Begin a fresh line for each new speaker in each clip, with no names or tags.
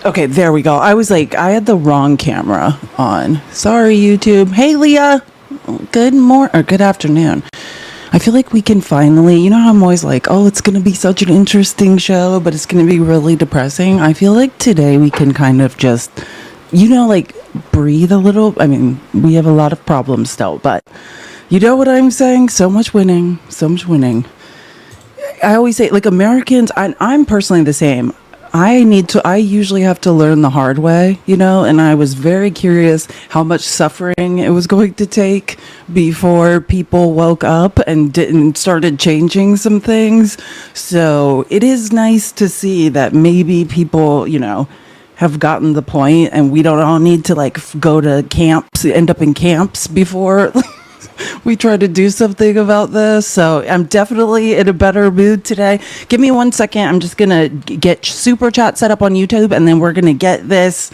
Okay, there we go. I was like, I had the wrong camera on. Sorry, YouTube. Hey, Leah. Good morning or good afternoon. I feel like we can finally, you know how I'm always like, oh, it's going to be such an interesting show, but it's going to be really depressing. I feel like today we can kind of just, like breathe a little. I mean, we have a lot of problems still, but you know what I'm saying? So much winning, so much winning. I always say, like, Americans, I'm personally the same. I usually have to learn the hard way, and I was very curious how much suffering it was going to take before people woke up and started changing some things. So it is nice to see that maybe people, have gotten the point and we don't all need to like go to camps, end up in camps before we try to do something about this. So I'm definitely in a better mood today. Give me 1 second. I'm just going to get super chat set up on YouTube and then we're going to get this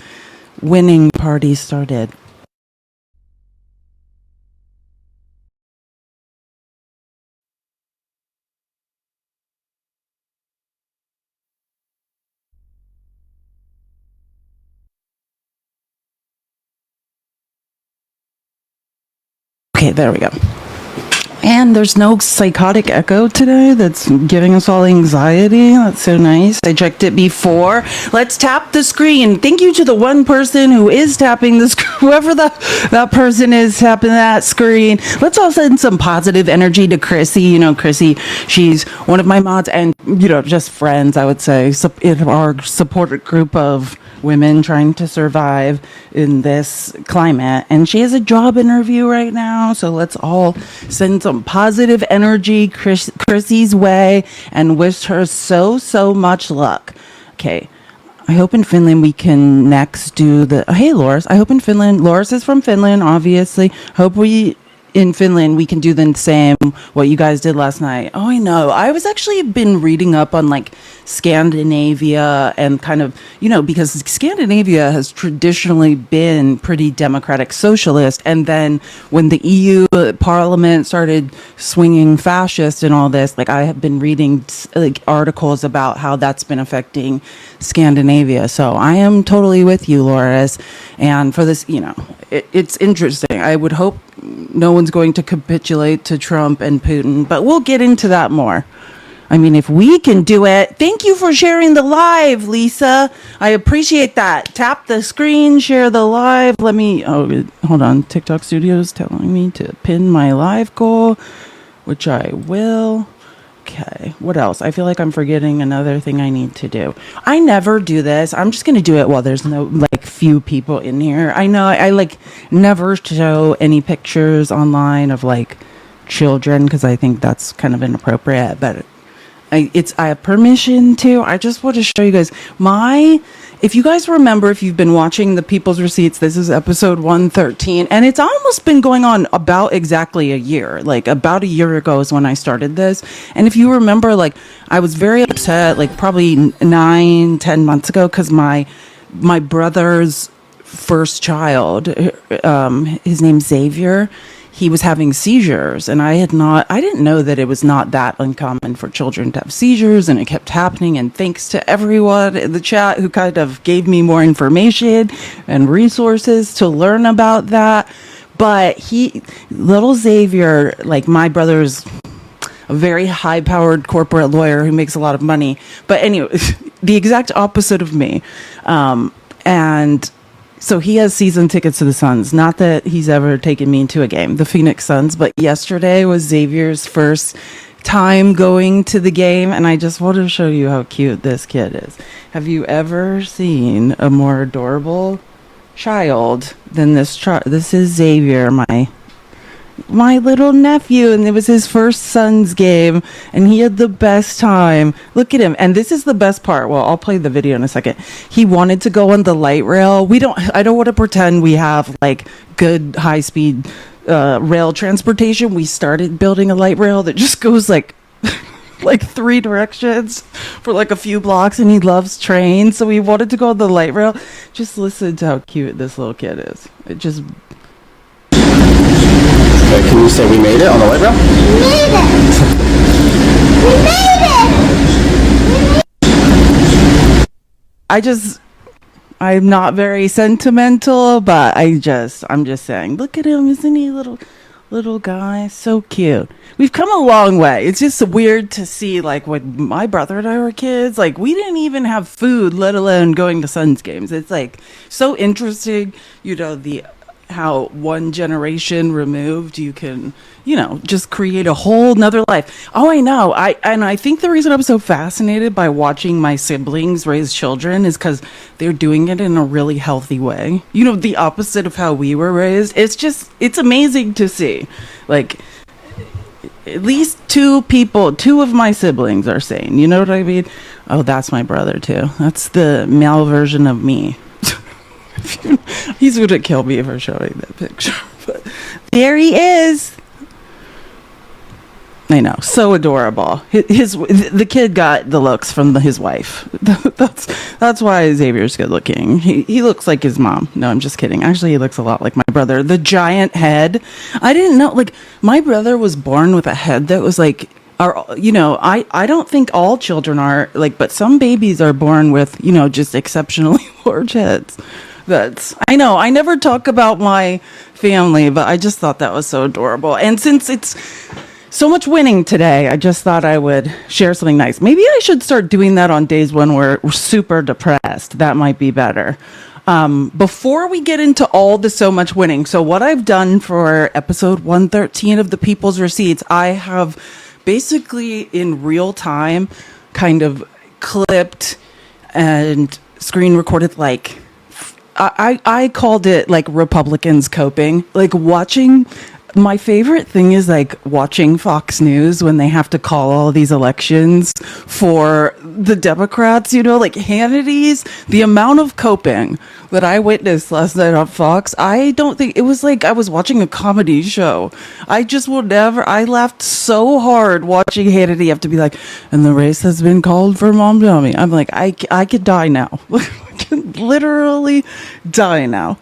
winning party started. Okay, there we go. And there's no psychotic echo today that's giving us all anxiety. That's so nice. I checked it before. Let's tap the screen. Thank you to the one person who is tapping the screen, whoever that person is tapping that screen. Let's all send some positive energy to Chrissy. Chrissy, she's one of my mods and, just friends, I would say, in our supported group of women trying to survive in this climate. And she has a job interview right now. So let's all send some positive energy Chrissy's way and wish her so much luck. Okay. I hope in Finland we can next do hey, Loris. I hope in Finland, Loris is from Finland, obviously. Hope in Finland we can do the same, what you guys did last night. Oh, I know. I was actually been reading up on like Scandinavia and kind of, because Scandinavia has traditionally been pretty democratic socialist. And then when the EU Parliament started swinging fascist and all this, like I have been reading like articles about how that's been affecting Scandinavia. So I am totally with you, Loris. And for this, it's interesting. I would hope no one's going to capitulate to Trump and Putin, but we'll get into that more. I mean, if we can do it. Thank you for sharing the live, Lisa. I appreciate that. Tap the screen, share the live. Hold on. TikTok Studio is telling me to pin my live goal, which I will. Okay, what else? I feel like I'm forgetting another thing I need to do. I never do this. I'm just going to do it while there's no, few people in here. I know I never show any pictures online of, children because I think that's kind of inappropriate, but I have permission to. I just want to show you guys if you guys remember, if you've been watching the People's Receipts, this is episode 113, and it's almost been going on about exactly a year. About a year ago is when I started this. And if you remember, I was very upset, probably 9-10 months ago, because my brother's first child, his name's Xavier, he was having seizures, and I didn't know that it was not that uncommon for children to have seizures, and it kept happening. And thanks to everyone in the chat who kind of gave me more information and resources to learn about that. But little Xavier, my brother's a very high-powered corporate lawyer who makes a lot of money. But anyway, the exact opposite of me. And so he has season tickets to the Suns. Not that he's ever taken me into a game, the Phoenix Suns, but yesterday was Xavier's first time going to the game, and I just want to show you how cute this kid is. Have you ever seen a more adorable child than this child? This is Xavier, my little nephew, and it was his first Suns game, and he had the best time. Look at him. And this is the best part. Well, I'll play the video in a second. He wanted to go on the light rail. I don't want to pretend we have good high speed rail transportation. We started building a light rail that just goes three directions for a few blocks, and he loves trains, so we wanted to go on the light rail. Just listen to how cute this little kid is. It just
Can you say we made it on the light rail?
We made it! We made it!
I'm not very sentimental, but I'm just saying, look at him, isn't he little guy, so cute. We've come a long way. It's just weird to see, like, when my brother and I were kids, like, we didn't even have food, let alone going to Suns games. It's like so interesting, the how one generation removed you can, just create a whole nother life. Oh, I know. I think the reason I'm so fascinated by watching my siblings raise children is because they're doing it in a really healthy way. The opposite of how we were raised. It's amazing to see. Like, at least two of my siblings are sane. You know what I mean? Oh, that's my brother too. That's the male version of me. He's gonna kill me for showing that picture, but there he is. I know, so adorable. The kid got the looks from his wife. That's why Xavier's good looking. He looks like his mom. No, I'm just kidding. Actually, he looks a lot like my brother. The giant head. I didn't know. Like, my brother was born with a head that was like. I don't think all children are like, but some babies are born with just exceptionally large heads. I know I never talk about my family, but I just thought that was so adorable. And since it's so much winning today, I just thought I would share something nice. Maybe I should start doing that on days when we're super depressed. That might be better. Before we get into all the so much winning, so what I've done for episode 113 of the People's Receipts, I have basically in real time kind of clipped and screen recorded, like, I called it like Republicans coping, like watching. My favorite thing is like watching Fox News when they have to call all these elections for the Democrats, like Hannity's, the amount of coping that I witnessed last night on Fox. I don't think it was like I was watching a comedy show. I laughed so hard watching Hannity have to be like, and the race has been called for Mom Dummy. I'm like, I could die now. I could literally die now.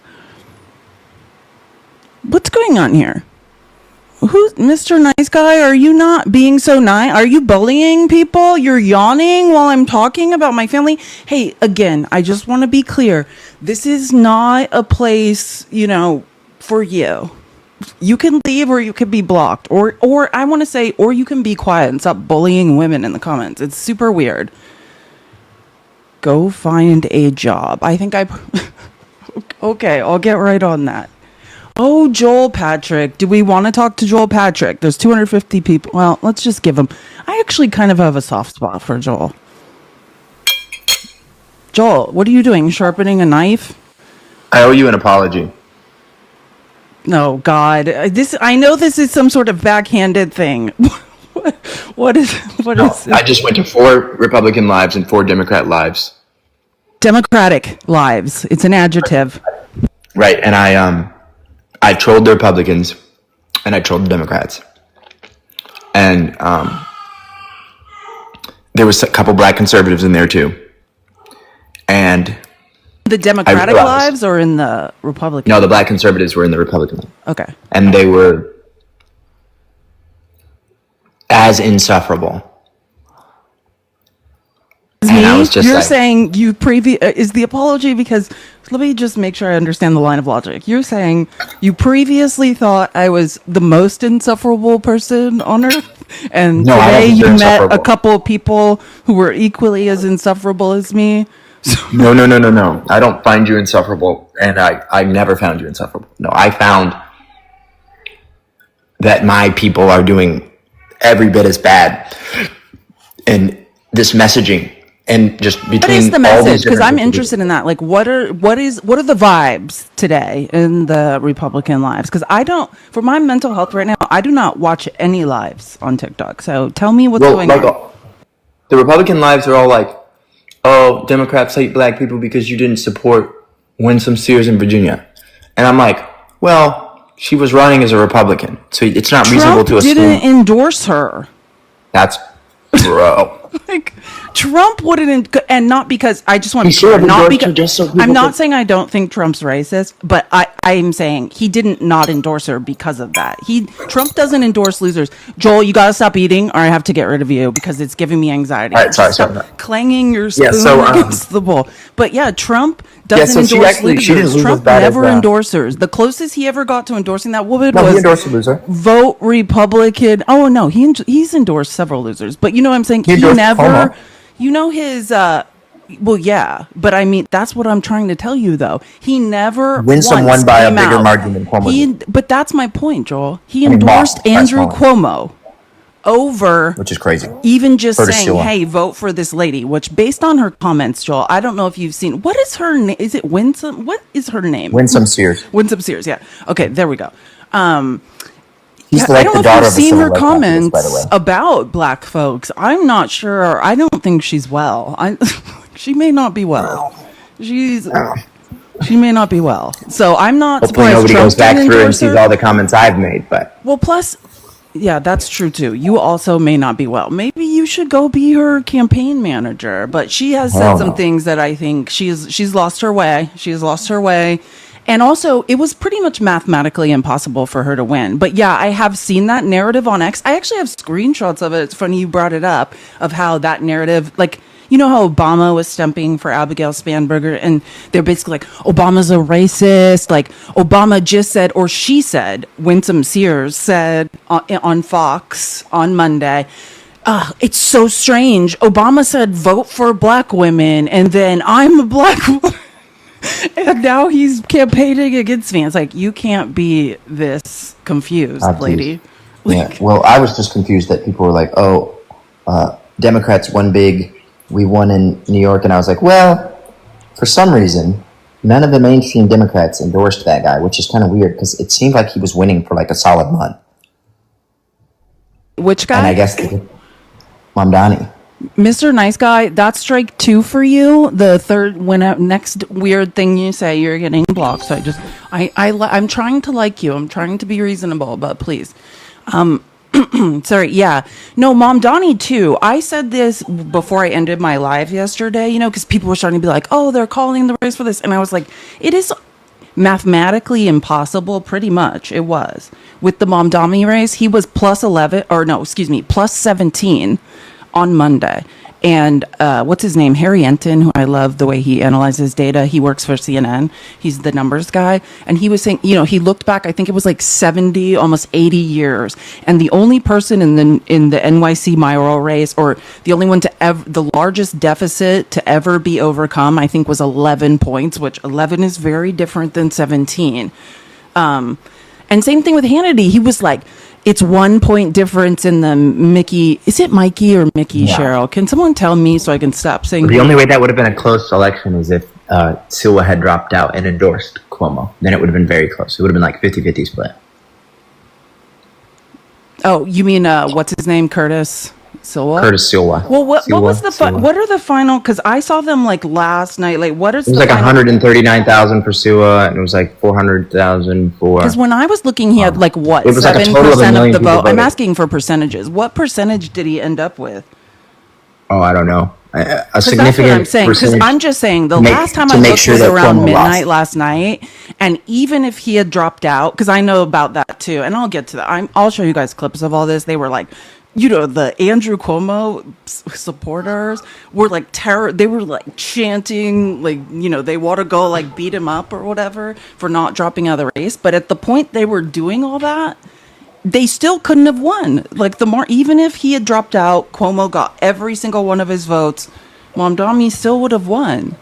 What's going on here? Who's Mr. Nice Guy? Are you not being so nice? Are you bullying people? You're yawning while I'm talking about my family? Hey, again, I just want to be clear. This is not a place, for you. You can leave or you can be blocked. Or I want to say, or you can be quiet and stop bullying women in the comments. It's super weird. Go find a job. I think okay, I'll get right on that. Oh, Joel Patrick. Do we want to talk to Joel Patrick? There's 250 people. Well, let's just give him. I actually kind of have a soft spot for Joel. Joel, what are you doing? Sharpening a knife?
I owe you an apology.
No, God. I know this is some sort of backhanded thing. What is it?
I just went to 4 Republican lives and 4 Democrat lives.
Democratic lives. It's an adjective.
Right, and I trolled the Republicans, and I trolled the Democrats. And there was a couple black conservatives in there, too. And
the Democratic lives or in the Republican?
No, the black conservatives were in the Republican live.
Okay.
And they were as insufferable. And I was just
You're saying is the apology because, let me just make sure I understand the line of logic. You're saying you previously thought I was the most insufferable person on earth, and
No,
today you met
insufferable.
a couple of people who were equally as insufferable as me.
No. I don't find you insufferable, and I never found you insufferable. No, I found that my people are doing every bit as bad. And this messaging, and just between
What is the
all
message?
these
Because
different
I'm
people-
interested in that. Like, what are the vibes today in the Republican lives? Because for my mental health right now, I do not watch any lives on TikTok. So tell me what's going on.
The Republican lives are all like, oh, Democrats hate black people because you didn't support Winsome Sears in Virginia. And I'm like, well, she was running as a Republican, so it's not reasonable to assume.
Trump didn't endorse her.
That's, bro.
Like, Trump wouldn't, and not because I just want
He
to
should have
not
endorsed
because
her just so people
I'm not
could-
saying I don't think Trump's racist, but I'm saying he didn't not endorse her because of that. Trump doesn't endorse losers. Joel, you gotta stop eating, or I have to get rid of you because it's giving me anxiety.
All right, sorry.
Stop clanging your spoon
so,
against the bowl. But yeah, Trump doesn't
so she
endorse
actually-
losers.
she didn't lose
Trump
as bad as
never
that.
endorses. The closest he ever got to endorsing that woman
No,
was
he endorsed a loser.
vote Republican. Oh no, he's endorsed several losers. But you know what I'm saying? He
endorsed
never.
Cuomo.
You know his. Well, yeah, but I mean that's what I'm trying to tell you, though. He never
Winsome
once
won by a
came
bigger
out.
margin than Cuomo.
But that's my point, Joel. He
mean,
endorsed
lost by
Andrew
smaller.
Cuomo over
Which is crazy.
even just
Curtis
saying,
Sewell.
"Hey, vote for this lady." Which, based on her comments, Joel, I don't know if you've seen. What is her name? Is it Winsome? What is her name?
Winsome Sears.
Winsome Sears. Yeah. Okay, there we go.
He's
I
like
don't
the
know if
daughter
you've
of a
seen
civil
her
rights activist, by the
comments
way.
about black folks. I'm not sure. I don't think she's well. She may not be well. She may not be well. So I'm not
Hopefully
surprised.
nobody
Trump
goes back
didn't
through and
endorse
sees
her.
all the comments I've made, but
Well, plus, yeah, that's true too. You also may not be well. Maybe you should go be her campaign manager. But she has said
Hell
some
no.
things that I think she's lost her way. She has lost her way. And also, it was pretty much mathematically impossible for her to win. But yeah, I have seen that narrative on X. I actually have screenshots of it. It's funny you brought it up, of how that narrative, like, you know how Obama was stumping for Abigail Spanberger, and they're basically like, Obama's a racist. Like, Obama just said, or she said, Winsome Sears said on Fox on Monday, it's so strange. Obama said, vote for black women, and then I'm a black woman. And now he's campaigning against me. It's like, you can't be this confused, lady.
Yeah. Well, I was just confused that people were like, "Oh, Democrats won big. We won in New York," and I was like, "Well, for some reason, none of the mainstream Democrats endorsed that guy, which is kind of weird because it seemed like he was winning for like a solid month."
Which guy?
And I guess Mamdani.
Mr. Nice Guy, that's strike 2 for you. The third, next weird thing you say, you're getting blocked. So I'm trying to like you. I'm trying to be reasonable, but please. Sorry, yeah. No, Mom Donnie too. I said this before I ended my live yesterday, because people were starting to be like, oh, they're calling the race for this. And I was like, it is mathematically impossible, pretty much. It was. With the Mom Donnie race, he was plus 11, or no, excuse me, plus 17 on Monday. And what's his name? Harry Enton, who I love the way he analyzes data. He works for CNN. He's the numbers guy. And he was saying, he looked back, I think it was like 70, almost 80 years. And the only person in the NYC mayoral race, or the only one the largest deficit to ever be overcome, I think was 11 points, which 11 is very different than 17. And same thing with Hannity. He was like, it's 1 point difference in the Mickey. Is it Mikey or Mickey,
Yeah.
Cheryl? Can someone tell me so I can stop saying
The only way that would have been a close election is if Silva had dropped out and endorsed Cuomo. Then it would have been very close. It would have been like 50-50 split.
Oh, you mean what's his name? Curtis Silva?
Curtis Silva.
Well, what was the
Silva.
what are the final? Because I saw them like last night. Like, what is
It was
the
like
final?
139,000 for Silva, and it was like 400,000 for.
Because when I was looking, he had like what,
It was like a
7%
total of a
of
million
the
people
vote. I'm
voted.
asking for percentages. What percentage did he end up with?
Oh, I don't know. A
Because that's
significant
what I'm saying. Because
percentage.
I'm just saying the
to make-
last time
to
I
make
looked
sure
was
that
around
Cuomo
midnight
lost.
last night, and even if he had dropped out, because I know about that too, and I'll get to that. I'll show you guys clips of all this. They were like, the Andrew Cuomo supporters were like terror. They were like chanting, like they want to go like beat him up or whatever for not dropping out of the race. But at the point they were doing all that, they still couldn't have won. Like even if he had dropped out, Cuomo got every single one of his votes. Mamdani still would have won.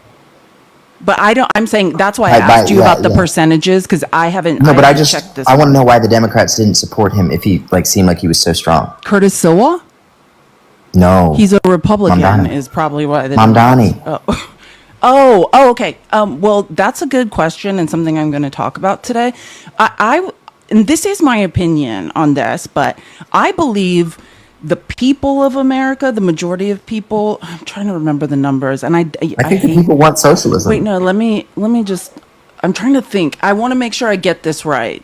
But I'm saying that's why I asked you about the percentages, because I haven't.
No, but
haven't checked this
I want to
one.
know why the Democrats didn't support him if he seemed like he was so strong.
Curtis Silva?
No,
He's a Republican,
Mamdani.
is probably why.
Mamdani.
Oh, okay. Well, that's a good question and something I'm going to talk about today. And this is my opinion on this, but I believe the people of America, the majority of people, I'm trying to remember the numbers, and I
I think the
hate-
people want socialism.
Wait, no, let me just, I'm trying to think. I want to make sure I get this right.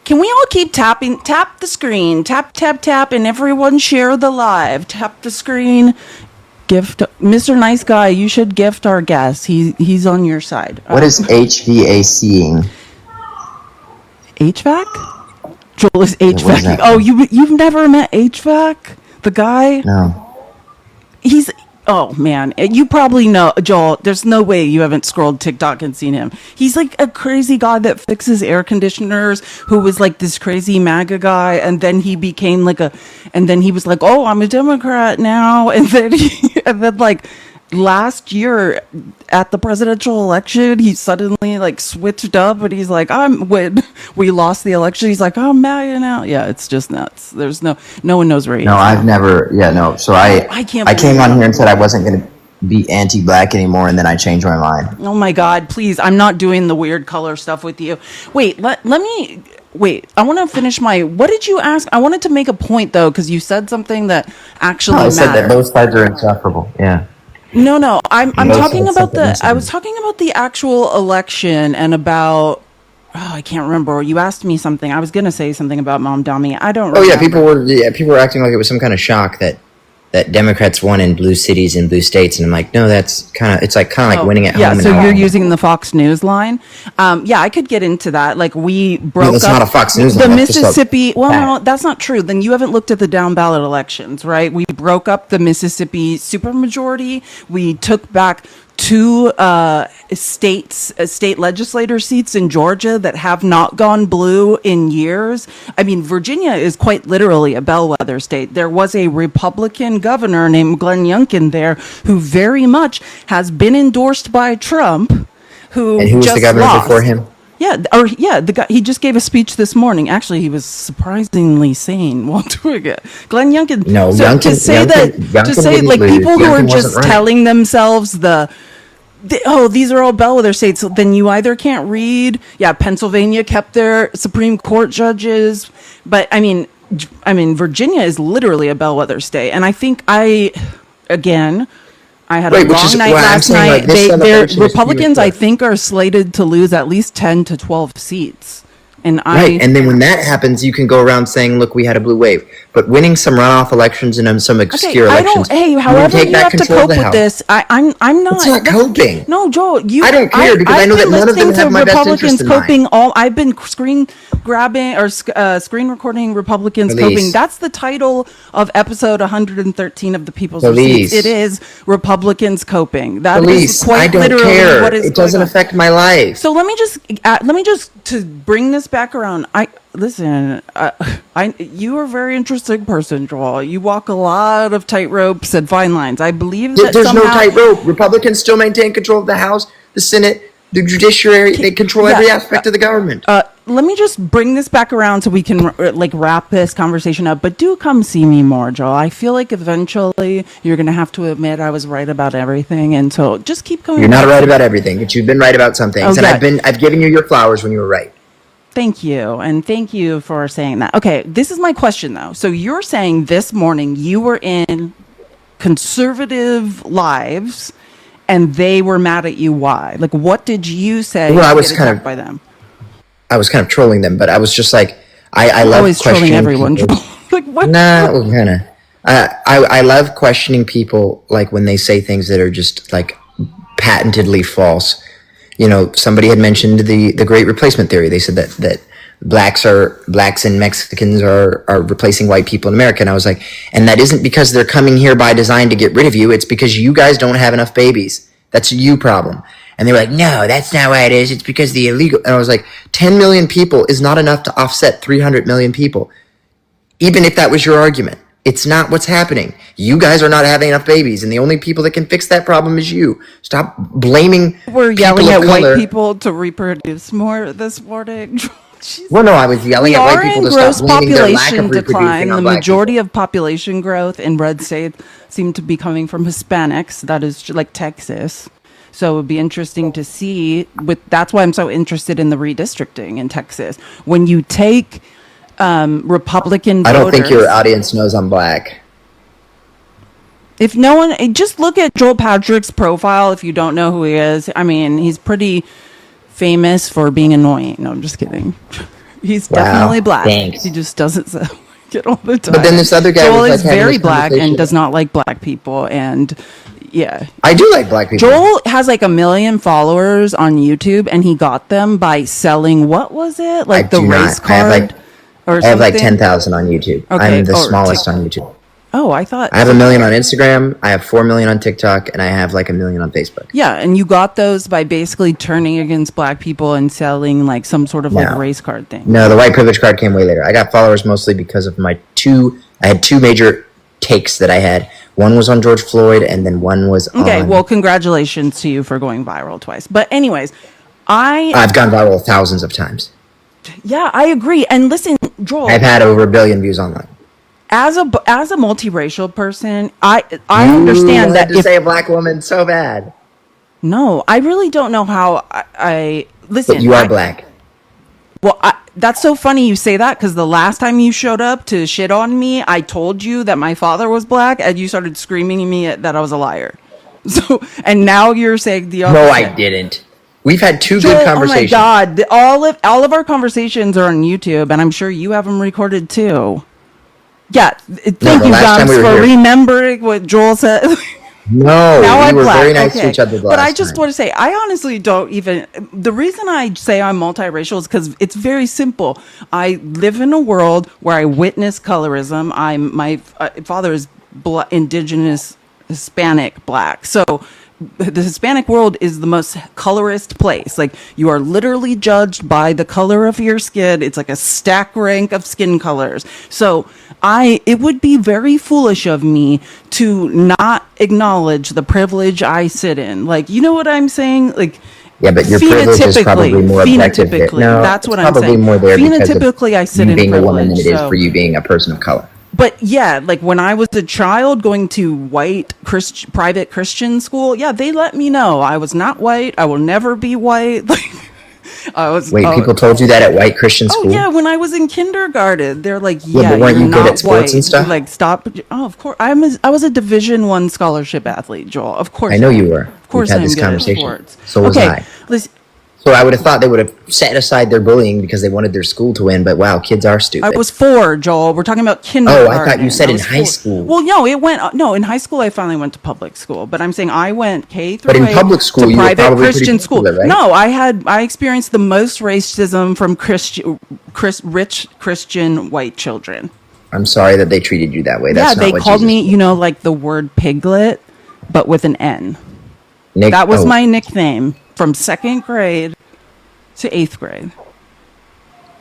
Can we all keep tapping? Tap the screen. Tap, tap, tap, and everyone share the live. Tap the screen. Gift. Mr. Nice Guy, you should gift our guest. He's on your side.
What is HVACing?
HVAC? Joel is
what does
HVAC.
that
Oh,
mean?
you've never met HVAC? The guy?
No.
He's oh man, you probably know Joel. There's no way you haven't scrolled TikTok and seen him. He's like a crazy guy that fixes air conditioners, who was like this crazy MAGA guy, and then he became like and then he was like, oh, I'm a Democrat now, and then and then like last year at the presidential election, he suddenly like switched up, and he's like, when we lost the election, he's like, I'm MAGA now. Yeah, it's just nuts. There's no one knows where he is.
No, I've never. Yeah, no. So
I can't
I came
believe
on
it.
here and said I wasn't going to be anti-black anymore, and then I changed my mind.
Oh my God, please. I'm not doing the weird color stuff with you. Wait, let me, wait, I want to finish what did you ask? I wanted to make a point though, because you said something that actually
No, I said
mattered.
that both sides are insufferable. Yeah.
No, I'm
Both
talking
sides
about
suffer
I was talking about the actual election and about, oh, I can't remember. You asked me something. I was going to say something about Mom Dummy. I don't
Oh
remember.
yeah, people were acting like it was some kind of shock that Democrats won in blue cities and blue states, and I'm like, no, that's kind of like winning at home.
Yeah,
and
so
at
you're
home.
using the Fox News line. Yeah, I could get into that. Like we broke
that's
up
not a Fox News
the
line, that's just a
Mississippi. Well,
fact.
no, that's not true. Then you haven't looked at the down ballot elections, right? We broke up the Mississippi supermajority. We took back two state legislator seats in Georgia that have not gone blue in years. I mean, Virginia is quite literally a bellwether state. There was a Republican governor named Glenn Youngkin there who very much has been endorsed by Trump,
And who was
just
the governor
lost.
before him?
The guy, he just gave a speech this morning. Actually, he was surprisingly sane while doing it. Glenn Youngkin.
No,
so
Youngkin-
to say that,
Youngkin
to say
didn't
like
lose.
people who
Youngkin
are
wasn't
just
running.
telling themselves these are all bellwether states. So then you either can't read. Yeah, Pennsylvania kept their Supreme Court judges, but I mean, Virginia is literally a bellwether state, and I think I had a long night last night. Republicans, I think, are slated to lose at least 10 to 12 seats. And
And then when that happens, you can go around saying, "Look, we had a blue wave." But winning some runoff elections and some obscure elections,
however you have to
control
cope
of the
with
House.
this, I'm not.
It's not coping.
No, Joel,
I don't care because I know that none of them have my best
Republicans
interest in mind.
coping. I've been screen grabbing or screen recording Republicans
Felice.
coping. That's the title of episode 113 of the People's
Felice.
Receipts. It is Republicans coping. That is
Felice,
quite
I don't
literally
care.
what is
It doesn't
going on.
affect my life.
So let me just to bring this back around. You are a very interesting person, Joel. You walk a lot of tightropes and fine lines. I believe that
There's no
somehow,
tightrope. Republicans still maintain control of the House, the Senate, the judiciary. They control every aspect of the government.
Let me just bring this back around so we can wrap this conversation up. But do come see me more, Joel. I feel like eventually you're going to have to admit I was right about everything, and so just keep going.
You're not
back
right
to-
about everything, but you've been right about some things.
Oh,
And
yeah.
I've given you your flowers when you were right.
Thank you. And thank you for saying that. Okay, this is my question, though. So you're saying this morning you were in conservative lives and they were mad at you. Why? Like, what did you say?
Well, I
to
was
get
kind
attacked
of-
by them.
I was kind of trolling them, but I was just like, I love
Always trolling
questioning
everyone.
people.
Like, what?
Nah, well, kind of. I love questioning people, like when they say things that are just like patentedly false. You know, somebody had mentioned the Great Replacement theory. They said that blacks and Mexicans are replacing white people in America, and I was like, and that isn't because they're coming here by design to get rid of you. It's because you guys don't have enough babies. That's a you problem. And they were like, no, that's not why it is. It's because the illegal. And I was like, 10 million people is not enough to offset 300 million people. Even if that was your argument, it's not what's happening. You guys are not having enough babies, and the only people that can fix that problem is you. Stop blaming.
We're yelling
people
at
of color.
white people to reproduce more this morning. Jesus.
Well, no, I was yelling
We
at white
are
people
in
to
gross
stop blaming their lack
population
of reproducing
decline.
on
The
black
majority
people.
of population growth in red states seem to be coming from Hispanics. That is like Texas. So it would be interesting to see. That's why I'm so interested in the redistricting in Texas. When you take Republican
I
voters,
don't think your audience knows I'm black.
if no one, just look at Joel Patrick's profile. If you don't know who he is, I mean, he's pretty famous for being annoying. No, I'm just kidding. He's
Wow,
definitely black.
thanks.
He just doesn't. get all the time.
But then this other guy
Joel
was, like,
is
having
very
this
black and
conversation.
does not like black people, and yeah.
I do like black people.
Joel has like 1 million followers on YouTube, and he got them by selling, what was it? Like
I
the
do not.
race
I have,
card
like-
or
I have like
something?
10,000 on YouTube.
Okay,
I'm the
or
smallest
TikTok.
on YouTube.
Oh, I thought.
I have 1 million on Instagram. I have 4 million on TikTok, and I have like 1 million on Facebook.
Yeah, and you got those by basically turning against black people and selling like some sort of like
No.
race card thing.
No, the white privilege card came way later. I got followers mostly because of I had two major takes that I had. One was on George Floyd, and then one was
Okay,
on...
well, congratulations to you for going viral twice. But anyways,
I've gone viral thousands of times.
yeah, I agree. And listen, Joel,
I've had over 1 billion views online.
as a multiracial person, I understand that
to
if
say a black woman so bad.
no, I really don't know how I listen.
But you are black.
Well, that's so funny you say that, because the last time you showed up to shit on me, I told you that my father was black, and you started screaming at me that I was a liar. So, and now you're saying the opposite.
No, I didn't. We've had two
Joel,
good conversations.
oh my God, all of our conversations are on YouTube, and I'm sure you have them recorded too. Yeah, thank
the
you,
last time
Gums,
we were
for
here.
remembering what Joel said.
No,
Now
we
I'm
were
black.
very nice
Okay.
to each other the
But I
last
just
time.
want to say, I honestly don't even. The reason I say I'm multiracial is because it's very simple. I live in a world where I witness colorism. My father is indigenous Hispanic black, so the Hispanic world is the most colorist place. Like, you are literally judged by the color of your skin. It's like a stack rank of skin colors. So it would be very foolish of me to not acknowledge the privilege I sit in. Like, you know what I'm saying? Like,
Yeah, but your privilege is probably more objective.
phenotypically,
No,
that's what
it's
I'm
probably
saying.
more there because of
Phenotypically, I sit
you
in
being a woman than
privilege.
it is
So.
for you being a person of color.
But yeah, like when I was a child going to white private Christian school, yeah, they let me know I was not white. I will never be white. Like, I was.
Wait, people told you that at white Christian
Oh
school?
yeah, when I was in kindergarten, they're like,
Yeah,
"Yeah,
but weren't
you're
you good
not
at sports
white."
and stuff?
Like, stop. Oh, of course, I was a Division I scholarship athlete, Joel. Of course,
I know you were.
Of course,
We've had
I'm
this
good at
conversation.
sports.
So was
okay,
I.
listen.
So I would have thought they would have set aside their bullying because they wanted their school to win, but wow, kids are stupid.
I was 4, Joel. We're talking about kindergarten.
Oh, I thought you said
I
in
was
high
4.
school.
Well, no, in high school I finally went to public school, but I'm saying I went K through
But in
8
public school,
to
you were
private
probably pretty
Christian school.
popular, right?
No, I experienced the most racism from rich Christian white children.
I'm sorry that they treated you that way. That's
Yeah,
not
they
what
called
Jesus
me, like the word piglet, but with an N.
Nick,
That was
oh,
my nickname from 2nd grade to 8th grade.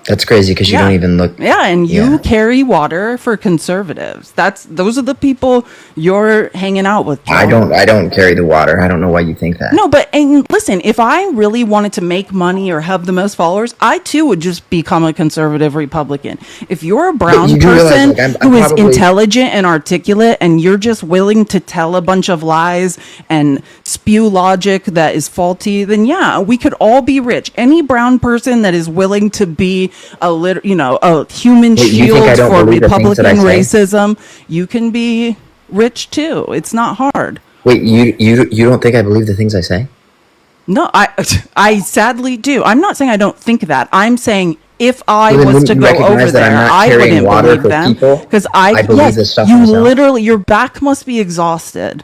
That's crazy because you don't even look.
Yeah, and you
Yeah.
carry water for conservatives. Those are the people you're hanging out with, Joel.
I don't carry the water. I don't know why you think that.
No, but and listen, if I really wanted to make money or have the most followers, I too would just become a conservative Republican. If you're a brown
you do realize,
person
like, I'm
who is
probably-
intelligent and articulate, and you're just willing to tell a bunch of lies and spew logic that is faulty, then yeah, we could all be rich. Any brown person that is willing to be a human
Wait, you think I
shield
don't
for
believe the things that I
Republican
say?
racism, you can be rich too. It's not hard.
Wait, you don't think I believe the things I say?
No, I sadly do. I'm not saying I don't think that. I'm saying if I
Well, then
was to
wouldn't you
go over
recognize that I'm
there,
not
I
carrying
wouldn't
water
believe
for
them
people?
because
I believe
yes,
this stuff
you
myself.
literally, your back must be exhausted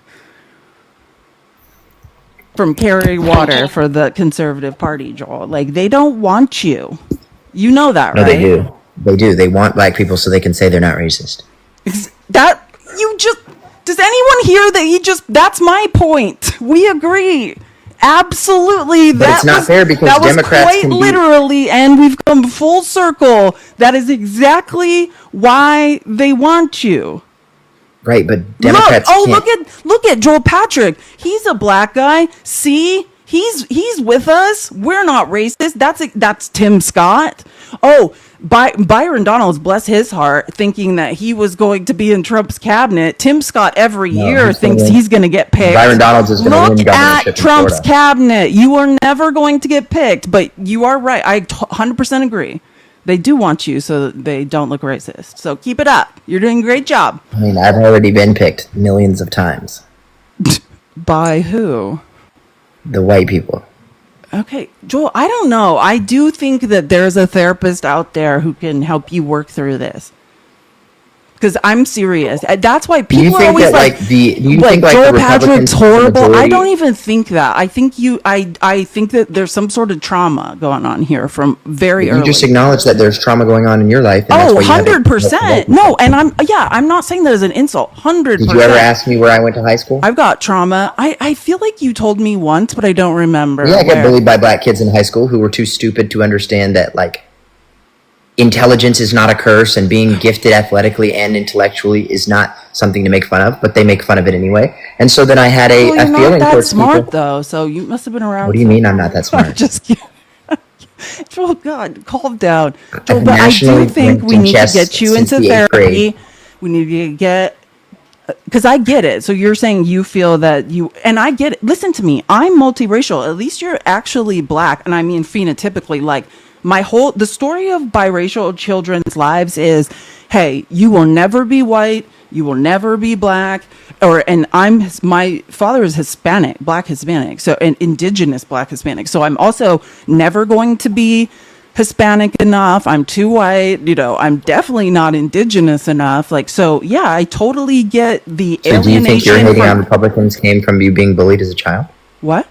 from carrying water for the conservative party, Joel. Like, they don't want you. You know that,
No,
right?
they do. They do. They want black people so they can say they're not racist.
Does anyone hear that? That's my point. We agree. Absolutely.
But it's not fair because
that was
Democrats
quite
can be-
literally, and we've come full circle. That is exactly why they want you.
Right, but Democrats can't.
Look at Joel Patrick. He's a black guy. See? He's with us. We're not racist. That's Tim Scott. Oh, Byron Donalds, bless his heart, thinking that he was going to be in Trump's cabinet. Tim Scott every year
he's
thinks
gonna-
he's going to get picked.
Byron Donalds is gonna win
Look
governorship in
at Trump's
Florida.
cabinet. You are never going to get picked, but you are right. I 100% agree. They do want you so that they don't look racist. So keep it up. You're doing a great job.
I mean, I've already been picked millions of times.
By who?
The white people.
Okay, Joel, I don't know. I do think that there's a therapist out there who can help you work through this. because I'm serious. That's why
Do you
people are
think
always
that
like,
do you think like
Joel
the
Patrick's
Republicans have the
horrible. I
majority?
don't even think that. I think that there's some sort of trauma going on here from very
You
early.
just acknowledge that there's trauma going on in your life, and that's
Oh,
why you have it.
100%. No, and I'm not saying that as an insult. 100%.
Did you ever ask me where I went to high school?
I've got trauma. I feel like you told me once, but I don't remember.
Yeah, I got
where.
bullied by black kids in high school who were too stupid to understand that like intelligence is not a curse and being gifted athletically and intellectually is not something to make fun of, but they make fun of it anyway. And so then I had a
Well, you're not
feeling
that
towards
smart
people.
though, so you must have been around.
What do you mean I'm not that smart?
Just kidding. Joel, God, calm down. Joel,
I've
but I do
nationally
think we
ranked
need
in
to
chess
get you
since
into
the eighth
therapy.
grade.
We need to get, because I get it. So you're saying you feel that and I get it. Listen to me. I'm multiracial. At least you're actually black. And I mean, phenotypically, like the story of biracial children's lives is, hey, you will never be white. You will never be black. My father is Hispanic, black Hispanic. So, and indigenous black Hispanic. So I'm also never going to be Hispanic enough. I'm too white. I'm definitely not indigenous enough. Like, so yeah, I totally get the
So do you
alienation.
think your hating on
from,
Republicans came from you being bullied as a child?
what?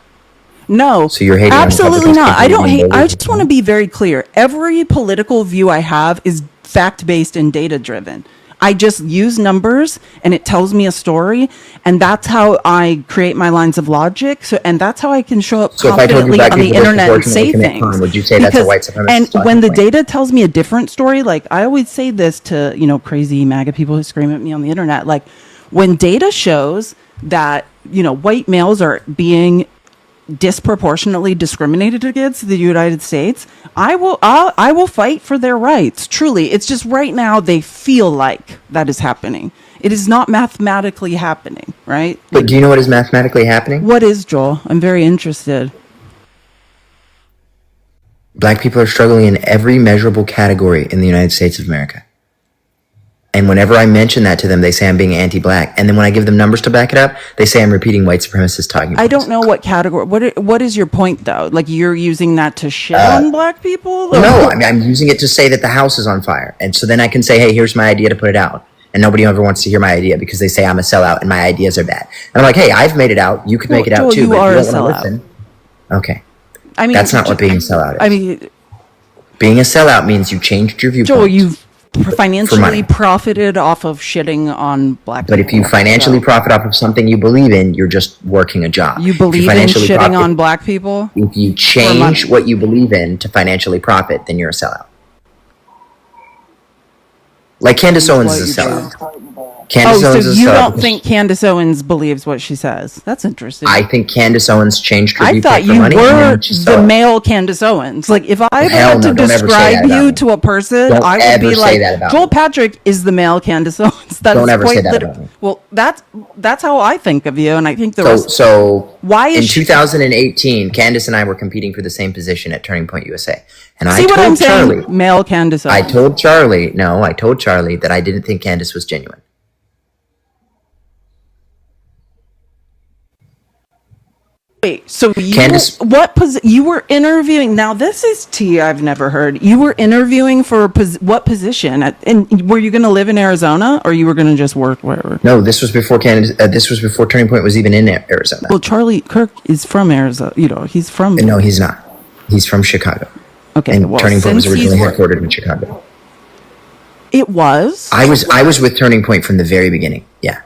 No,
So you're hating on
absolutely
Republicans
not.
because
I
you're
don't
being
hate. I
bullied?
just want to be very clear. Every political view I have is fact based and data driven. I just use numbers and it tells me a story, and that's how I create my lines of logic. So, and that's how I can show up
So if I told you
confidently
black
on the
people
internet and
disproportionately
say
commit
things.
crime, would you say that's a white supremacist
And
talking
when the
point?
data tells me a different story, like I always say this to crazy MAGA people who scream at me on the internet, like when data shows that white males are being disproportionately discriminated against in the United States, I will fight for their rights. Truly, it's just right now they feel like that is happening. It is not mathematically happening, right?
But do you know what is mathematically happening?
What is, Joel? I'm very interested.
Black people are struggling in every measurable category in the United States of America. And whenever I mention that to them, they say I'm being anti-black. And then when I give them numbers to back it up, they say I'm repeating white supremacist talking points.
I don't know what category. What is your point though? Like you're using that to shit on black people?
No, I mean, I'm using it to say that the house is on fire. And so then I can say, hey, here's my idea to put it out. And nobody ever wants to hear my idea because they say I'm a sellout and my ideas are bad. And I'm like, hey, I've made it out. You could make it out
Joel,
too.
you
But
are
if you
a
don't want
sellout.
to listen, okay.
I mean,
That's not what being a sellout is.
I mean,
Being a sellout means you changed your viewpoint.
Joel, you've
money.
financially profited off of shitting on black people.
But if you financially profit off of something you believe in, you're just working a job.
You
If
believe in
financially
shitting
profit-
on black people?
If you change what you believe in to financially profit, then you're a sellout. Like Candace Owens is a sellout. Candace
Oh,
Owens
so
is a
you
sellout
don't
because
think Candace Owens believes what she says? That's interesting.
I think Candace Owens changed her
I
viewpoint
thought
for
you
money. and
were
then she's
the
sellout.
male Candace Owens. Like, if I ever
Hell
had
no,
to
don't ever say that
describe
about
you
me.
to a person,
Don't
I would
ever
be
say
like,
that about
Joel
me.
Patrick is the male Candace Owens. That
Don't
is
ever
quite
say that
liter-
about me.
Well, that's how I think of you, and I think the
So,
rest.
so
Why is
in
she-
2018, Candace and I were competing for the same position at Turning Point USA. And
See
I
what I'm
told
saying?
Charlie,
Male Candace Owens.
I told Charlie that I didn't think Candace was genuine.
Wait, so you
Candace-
you were interviewing? Now this is tea I've never heard. You were interviewing for what position? And were you going to live in Arizona, or you were going to just work wherever?
No, this was before Candace. This was before Turning Point was even in Arizona.
Well, Charlie Kirk is from Arizona. He's from.
No, he's not. He's from Chicago.
Okay,
And
well,
Turning Point was
since
originally
he's-
headquartered in Chicago.
It was.
I was with Turning Point from the very beginning. Yeah.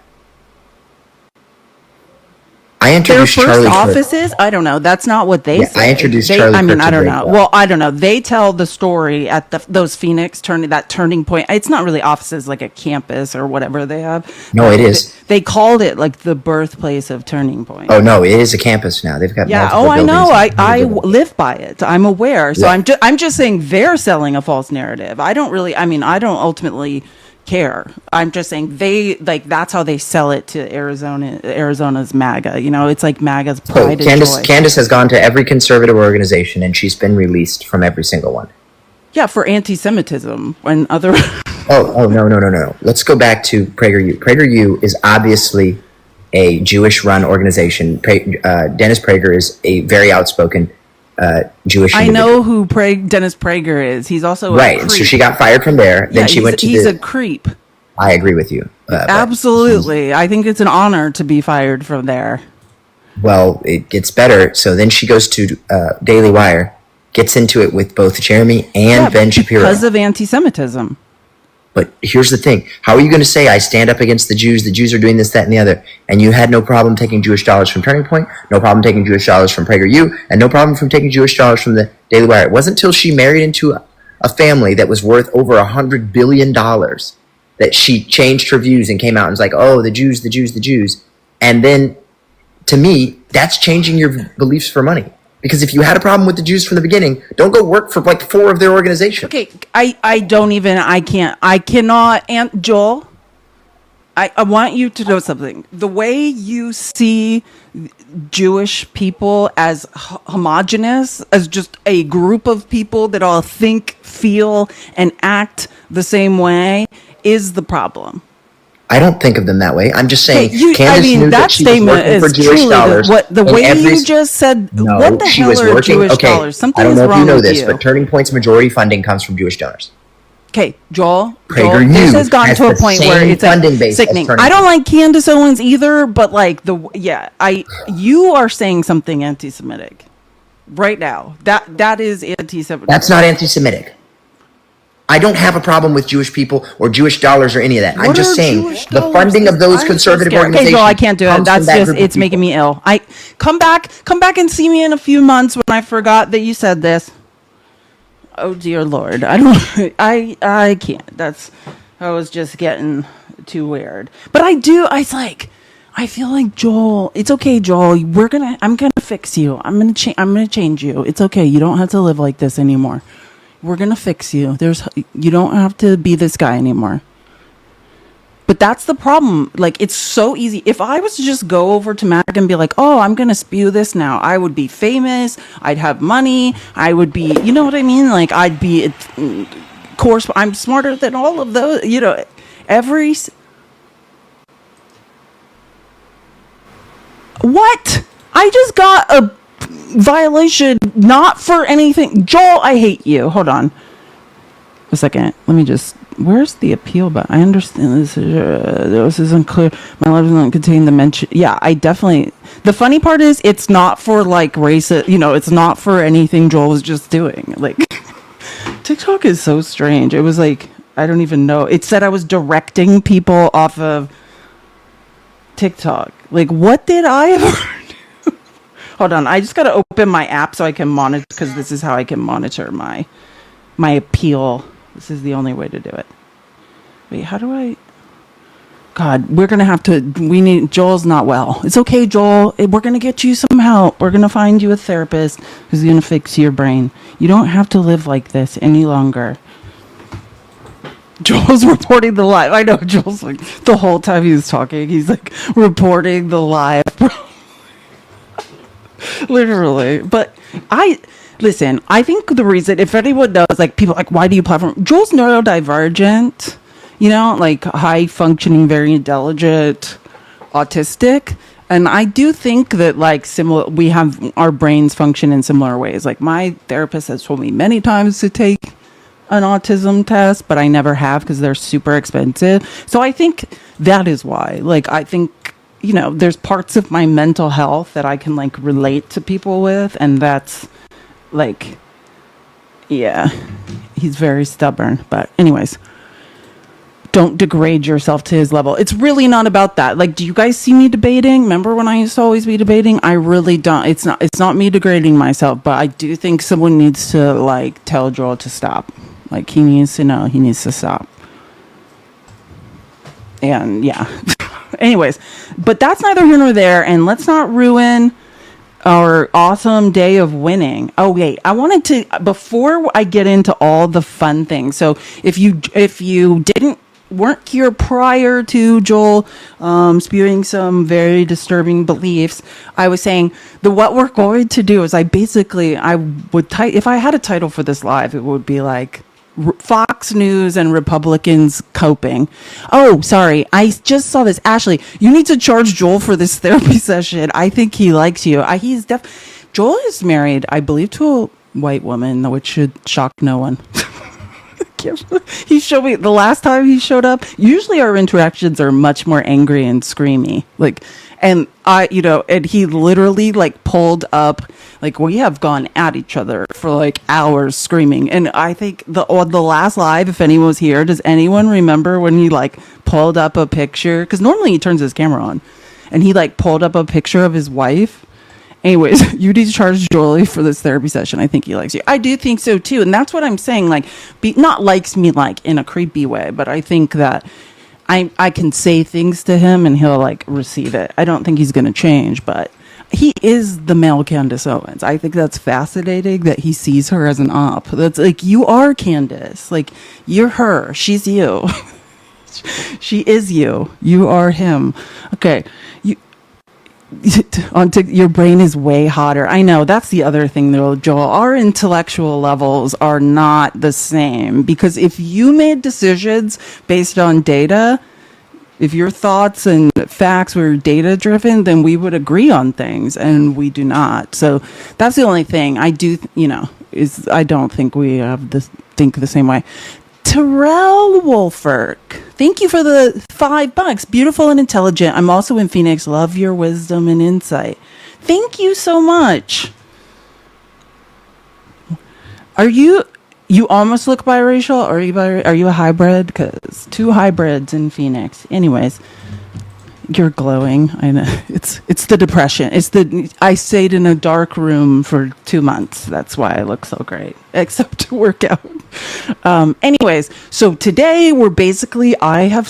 I
Their
introduced
first
Charlie Kirk.
offices? I don't know. That's not what they
Yeah,
say.
I introduced
They-
Charlie
I mean,
Kirk
I
to
don't
Drake
know.
Bell.
Well, I don't know. They tell the story at those Phoenix turning point. It's not really offices, like a campus or whatever they have.
No, it is.
They called it like the birthplace of Turning Point.
Oh no, it is a campus now. They've got
Yeah.
multiple
Oh, I know.
buildings.
I live by it. I'm aware. So
Yeah.
I'm just saying they're selling a false narrative. I don't ultimately care. I'm just saying that's how they sell it to Arizona's MAGA. It's like MAGA's
So
pride and joy.
Candace has gone to every conservative organization and she's been released from every single one.
Yeah, for anti-Semitism and other.
Oh no. Let's go back to PragerU. PragerU is obviously a Jewish-run organization. Dennis Prager is a very outspoken Jewish
I
individual.
know who Dennis Prager is. He's also a
Right,
creep.
so she got fired from there. Then she went to
he's
the
a creep.
I agree with you.
Absolutely. I think it's an honor to be fired from there.
Well, it gets better. So then she goes to Daily Wire, gets into it with both Jeremy and Ben Shapiro.
Because of anti-Semitism.
But here's the thing. How are you going to say I stand up against the Jews are doing this, that, and the other, and you had no problem taking Jewish dollars from Turning Point, no problem taking Jewish dollars from PragerU, and no problem from taking Jewish dollars from the Daily Wire? It wasn't until she married into a family that was worth over $100 billion that she changed her views and came out and was like, oh, the Jews, the Jews, the Jews. And then, to me, that's changing your beliefs for money. Because if you had a problem with the Jews from the beginning, don't go work for like 4 of their organizations.
Okay, I cannot, Aunt Joel, I want you to know something. The way you see Jewish people as homogenous, as just a group of people that all think, feel, and act the same way is the problem.
I don't think of them that way. I'm just saying,
Candace
knew that she was working for Jewish dollars.
The way you just said,
no,
what the
she
hell
was
are
working,
Jewish
okay,
dollars? Something
I don't
is
know if
wrong
you know
with
this,
you.
but Turning Point's majority funding comes from Jewish donors.
Okay, Joel,
PragerU
this has gotten
has
to a
the
point where
same
it's
funding base as
sickening.
Turning
I don't
Point.
like Candace Owens either, but like you are saying something anti-Semitic right now. That is anti-Semitic.
That's not anti-Semitic. I don't have a problem with Jewish people or Jewish dollars or any of that. I'm just saying the funding of those conservative organizations.
Okay, Joel, I can't do it. That's just it's making me ill. I come back and see me in a few months when I forgot that you said this. Oh dear Lord, I can't. I was just getting too weird. But I feel like Joel. It's okay, Joel. I'm gonna fix you. I'm gonna change you. It's okay. You don't have to live like this anymore. We're gonna fix you. You don't have to be this guy anymore. But that's the problem. Like, it's so easy. If I was to just go over to Mac and be like, oh, I'm going to spew this now, I would be famous. I'd have money. I would be, you know what I mean? Like, I'd be, of course, I'm smarter than all of those, What? I just got a violation, not for anything. Joel, I hate you. Hold on a second. Let me just, where's the appeal button? I understand this is unclear. My letter doesn't contain the mention. Yeah, I definitely, the funny part is it's not for like racist, it's not for anything Joel was just doing. Like, TikTok is so strange. It was like, I don't even know. It said I was directing people off of TikTok. Like, what did I ever do? Hold on, I just gotta open my app so I can monitor, because this is how I can monitor my appeal. This is the only way to do it. Wait, how do I? God, we're gonna have to. Joel's not well. It's okay, Joel. We're gonna get you some help. We're gonna find you a therapist who's gonna fix your brain. You don't have to live like this any longer. Joel's reporting the live. I know Joel's like, the whole time he was talking, he's like reporting the live. Literally. But listen, I think the reason, if anyone knows, like, people like, why do you platform? Joel's neurodivergent, like high functioning, very intelligent, autistic. And I do think that, like, we have our brains function in similar ways. Like, my therapist has told me many times to take an autism test, but I never have because they're super expensive. So I think that is why. Like, I think, there's parts of my mental health that I can, like, relate to people with. And that's, like, yeah, he's very stubborn. But anyways, don't degrade yourself to his level. It's really not about that. Like, do you guys see me debating? Remember when I used to always be debating? I really don't. It's not me degrading myself, but I do think someone needs to, like, tell Joel to stop. Like, he needs to know he needs to stop. And yeah. Anyways, but that's neither here nor there, and let's not ruin our awesome day of winning. Oh wait, I wanted to, before I get into all the fun things. So if you weren't here prior to Joel spewing some very disturbing beliefs, I was saying what we're going to do is I would if I had a title for this live, it would be like Fox News and Republicans coping. Oh, sorry. I just saw this. Ashley, you need to charge Joel for this therapy session. I think he likes you. Joel is married, I believe, to a white woman, which should shock no one. He showed me the last time he showed up. Usually our interactions are much more angry and screamy. Like, and and he literally like pulled up, like we have gone at each other for like hours screaming. And I think on the last live, if anyone was here, does anyone remember when he like pulled up a picture? Because normally he turns his camera on, and he like pulled up a picture of his wife. Anyways, you discharged Jolie for this therapy session. I think he likes you. I do think so too, and that's what I'm saying. Like, not likes me like in a creepy way, but I think that I can say things to him and he'll like receive it. I don't think he's going to change, but he is the male Candace Owens. I think that's fascinating that he sees her as an op. That's like, you are Candace. Like, you're her. She's you. She is you. You are him. Okay. Your brain is way hotter. I know, that's the other thing though, Joel. Our intellectual levels are not the same, because if you made decisions based on data, if your thoughts and facts were data driven, then we would agree on things, and we do not. So that's the only thing I do, is I don't think we have think the same way. Terrell Wolfert, thank you for the $5. Beautiful and intelligent. I'm also in Phoenix. Love your wisdom and insight. Thank you so much. Are you almost look biracial? Or are you a hybrid? Because 2 hybrids in Phoenix. Anyways, you're glowing. I know. It's the depression. I stayed in a dark room for 2 months. That's why I look so great, except to work out. Anyways, so today I have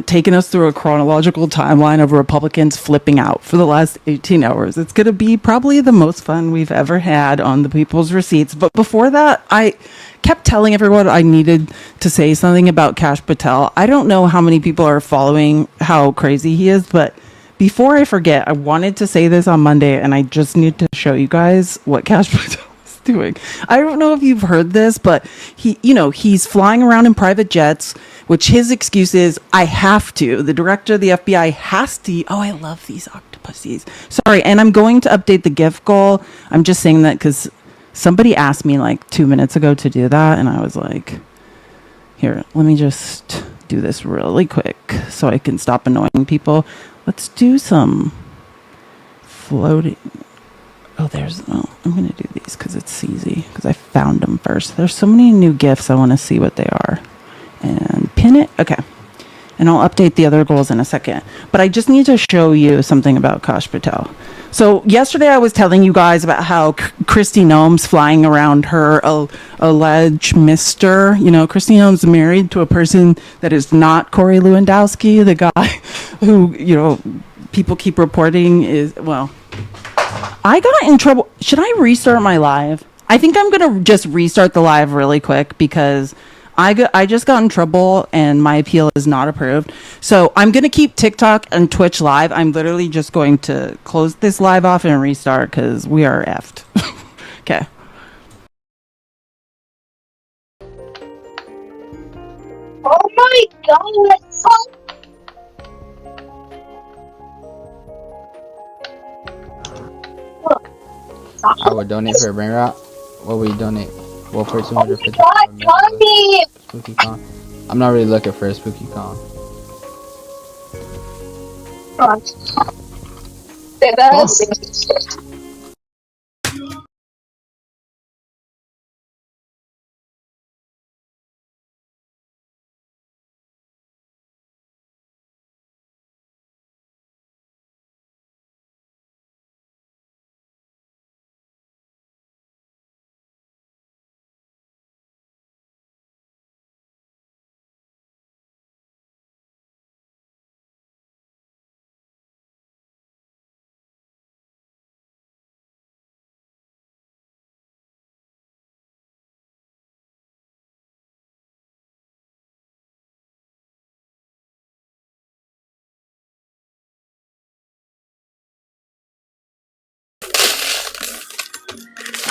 taken us through a chronological timeline of Republicans flipping out for the last 18 hours. It's going to be probably the most fun we've ever had on the People's Receipts. But before that, I kept telling everyone I needed to say something about Kash Patel. I don't know how many people are following how crazy he is, but before I forget, I wanted to say this on Monday, and I just need to show you guys what Kash Patel is doing. I don't know if you've heard this, but he's flying around in private jets, which his excuse is, I have to. The director of the FBI has to. Oh, I love these octopuses. Sorry, and I'm going to update the gift goal. I'm just saying that because somebody asked me like 2 minutes ago to do that, and I was like, here, let me just do this really quick so I can stop annoying people. Let's do some floating. I'm going to do these because it's easy, because I found them first. There's so many new gifts. I want to see what they are. And pin it. Okay. And I'll update the other goals in a second. But I just need to show you something about Kash Patel. So yesterday I was telling you guys about how Kristi Noem's flying around her alleged mister. Kristi Noem's married to a person that is not Corey Lewandowski, the guy who, people keep reporting is, I got in trouble. Should I restart my live? I think I'm going to just restart the live really quick, because I just got in trouble and my appeal is not approved. So I'm going to keep TikTok and Twitch live. I'm literally just going to close this live off and restart because we are effed. Okay.
Oh my god, that's so...
I would donate for a brain rot. What would you donate? Well, for 250.
God, Tommy!
Spooky con. I'm not really looking for a spooky con.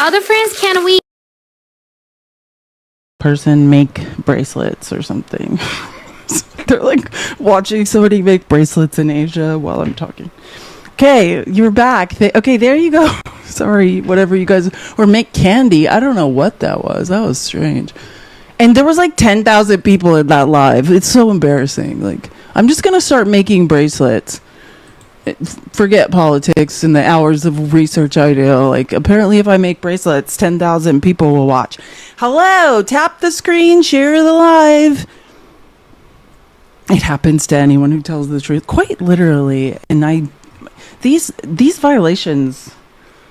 Other friends, can we?
Person make bracelets or something. They're like watching somebody make bracelets in Asia while I'm talking. Okay, you're back. Okay, there you go. Sorry, whatever you guys, or make candy. I don't know what that was. That was strange. And there was like 10,000 people in that live. It's so embarrassing. Like, I'm just going to start making bracelets. Forget politics and the hours of research I do. Like, apparently if I make bracelets, 10,000 people will watch. Hello, tap the screen, share the live. It happens to anyone who tells the truth, quite literally. And these violations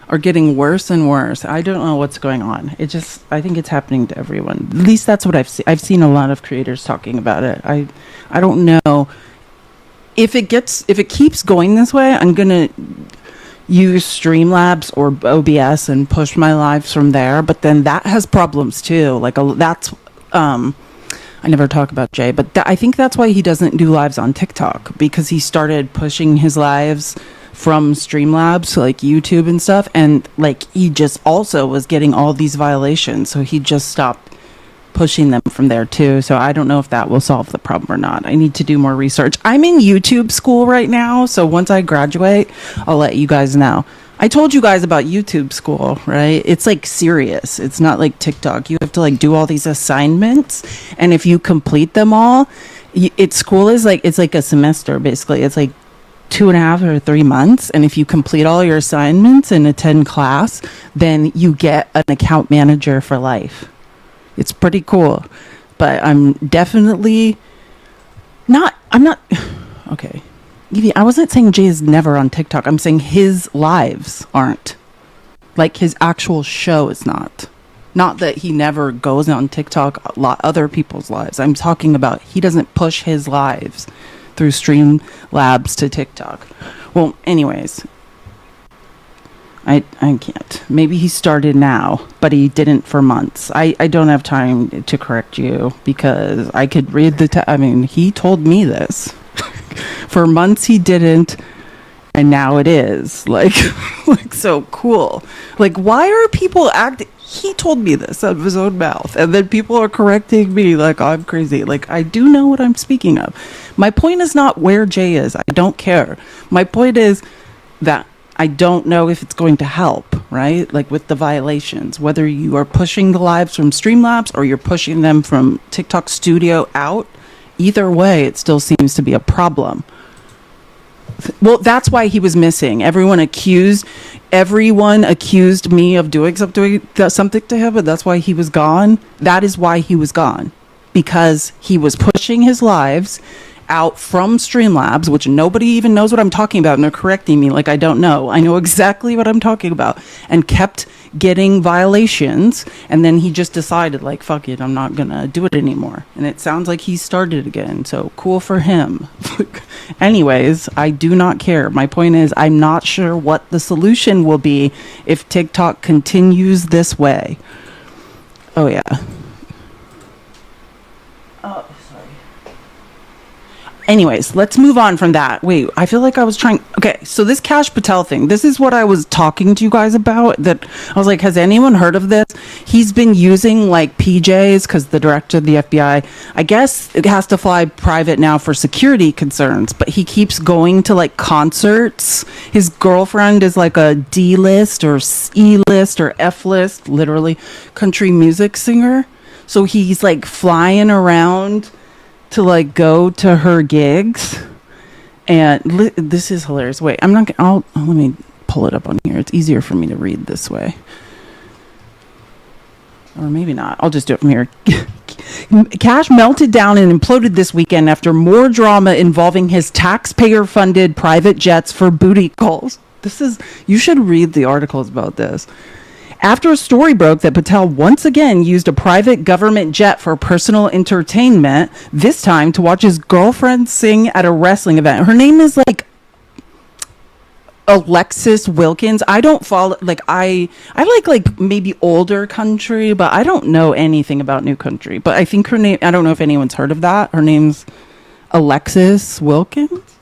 are getting worse and worse. I don't know what's going on. I think it's happening to everyone. At least that's what I've seen. I've seen a lot of creators talking about it. I don't know if it keeps going this way. I'm gonna use Streamlabs or OBS and push my lives from there. But then that has problems too. Like that's I never talk about Jay, but I think that's why he doesn't do lives on TikTok, because he started pushing his lives from Streamlabs, like YouTube and stuff, and like he just also was getting all these violations, so he just stopped pushing them from there too. So I don't know if that will solve the problem or not. I need to do more research. I'm in YouTube school right now, so once I graduate, I'll let you guys know. I told you guys about YouTube school, right? It's like serious. It's not like TikTok. You have to like do all these assignments, and if you complete them all, it's like a semester basically. It's like 2.5 or 3 months, and if you complete all your assignments and attend class, then you get an account manager for life. It's pretty cool. But I'm not okay. Evie, I wasn't saying Jay is never on TikTok. I'm saying his lives aren't. Like his actual show is not. Not that he never goes on TikTok, other people's lives. I'm talking about he doesn't push his lives through Streamlabs to TikTok. Well, anyways, I can't. Maybe he started now, but he didn't for months. I don't have time to correct you because I could read he told me this. For months he didn't, and now it is. Like so cool. Like, why are people acting? He told me this out of his own mouth, and then people are correcting me like I'm crazy. Like, I do know what I'm speaking of. My point is not where Jay is. I don't care. My point is that I don't know if it's going to help, right? Like with the violations, whether you are pushing the lives from Streamlabs or you're pushing them from TikTok Studio out, either way, it still seems to be a problem. Well, that's why he was missing. Everyone accused me of doing something to him, and that's why he was gone. That is why he was gone, because he was pushing his lives out from Streamlabs, which nobody even knows what I'm talking about, and they're correcting me like I don't know. I know exactly what I'm talking about, and kept getting violations, and then he just decided, like, fuck it, I'm not gonna do it anymore. And it sounds like he started again, so cool for him. Anyways, I do not care. My point is, I'm not sure what the solution will be if TikTok continues this way. Oh yeah. Oh, sorry. Anyways, let's move on from that. Wait, I feel like I was trying. Okay, so this Cash Patel thing, this is what I was talking to you guys about. That I was like, has anyone heard of this? He's been using like PJs because the director of the FBI, I guess it has to fly private now for security concerns, but he keeps going to like concerts. His girlfriend is like a D-list or E-list or F-list, literally, country music singer. So he's like flying around to like go to her gigs, and this is hilarious. Wait, let me pull it up on here. It's easier for me to read this way, or maybe not. I'll just do it from here. Cash melted down and imploded this weekend after more drama involving his taxpayer-funded private jets for booty calls. You should read the articles about this. After a story broke that Patel once again used a private government jet for personal entertainment, this time to watch his girlfriend sing at a wrestling event. Her name is like Alexis Wilkins. I don't follow, like, I like maybe older country, but I don't know anything about new country. But I think her name, I don't know if anyone's heard of that. Her name's Alexis Wilkins.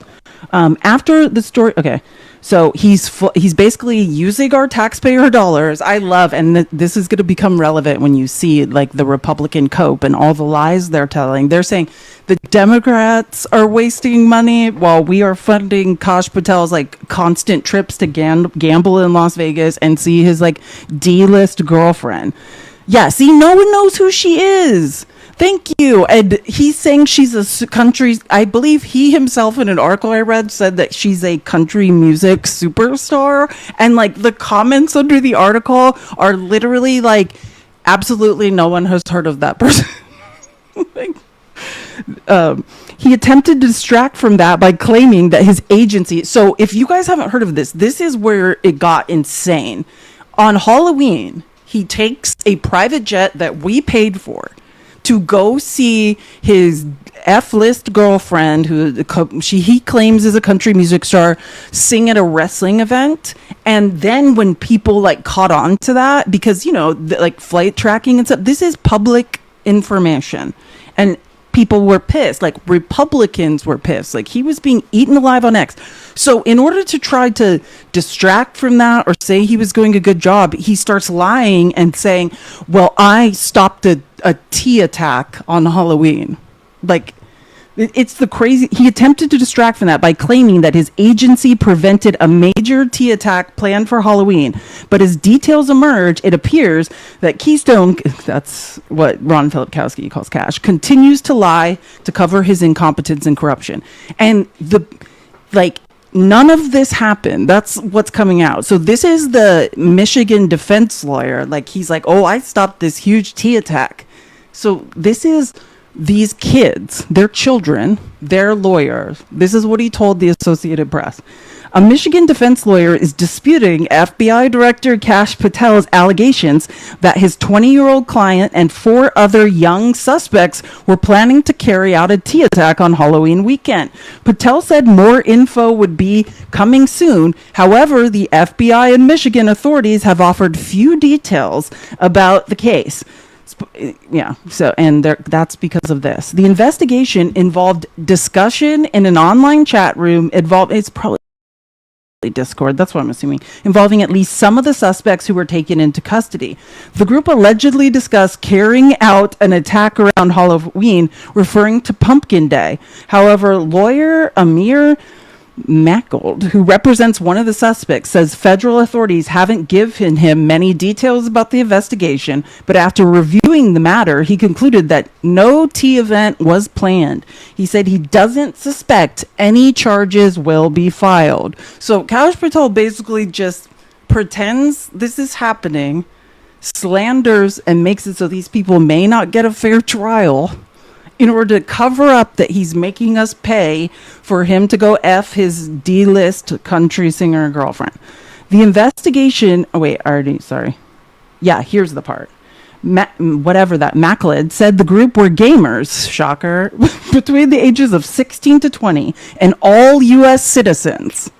After the story, okay, so he's basically using our taxpayer dollars. I love, and this is going to become relevant when you see like the Republican cope and all the lies they're telling. They're saying the Democrats are wasting money while we are funding Kash Patel's like constant trips to gamble in Las Vegas and see his like D-list girlfriend. Yeah, see, no one knows who she is. Thank you. And he's saying she's a country, I believe he himself in an article I read said that she's a country music superstar. And like the comments under the article are literally like, absolutely no one has heard of that person. Like, he attempted to distract from that by claiming that his agency. So if you guys haven't heard of this, this is where it got insane. On Halloween, he takes a private jet that we paid for to go see his F-list girlfriend, who he claims is a country music star, sing at a wrestling event. And then when people like caught on to that, because, you know, like flight tracking and stuff, this is public information. And people were pissed, like Republicans were pissed, like he was being eaten alive on X. So in order to try to distract from that or say he was doing a good job, he starts lying and saying, well, I stopped a tea attack on Halloween. Like, it's the crazy. He attempted to distract from that by claiming that his agency prevented a major tea attack planned for Halloween. But as details emerge, it appears that Keystone, that's what Ron Filipkowski calls Cash, continues to lie to cover his incompetence and corruption. And none of this happened. That's what's coming out. So this is the Michigan defense lawyer. Like, he's like, oh, I stopped this huge tea attack. So this is these kids, their children, their lawyers. This is what he told the Associated Press. A Michigan defense lawyer is disputing FBI Director Kash Patel's allegations that his 20-year-old client and 4 other young suspects were planning to carry out a tea attack on Halloween weekend. Patel said more info would be coming soon. However, the FBI and Michigan authorities have offered few details about the case. Yeah, so, and that's because of this. The investigation involved discussion in an online chat room. It's probably Discord, that's what I'm assuming, involving at least some of the suspects who were taken into custody. The group allegedly discussed carrying out an attack around Halloween, referring to Pumpkin Day. However, lawyer Amir Macgold, who represents one of the suspects, says federal authorities haven't given him many details about the investigation, but after reviewing the matter, he concluded that no tea event was planned. He said he doesn't suspect any charges will be filed. So Kash Patel basically just pretends this is happening, slanders, and makes it so these people may not get a fair trial in order to cover up that he's making us pay for him to go F his D-list country singer girlfriend. The investigation... Oh, wait, sorry. Yeah, here's the part. Mackled said the group were gamers, shocker, between the ages of 16 to 20 and all U.S. citizens.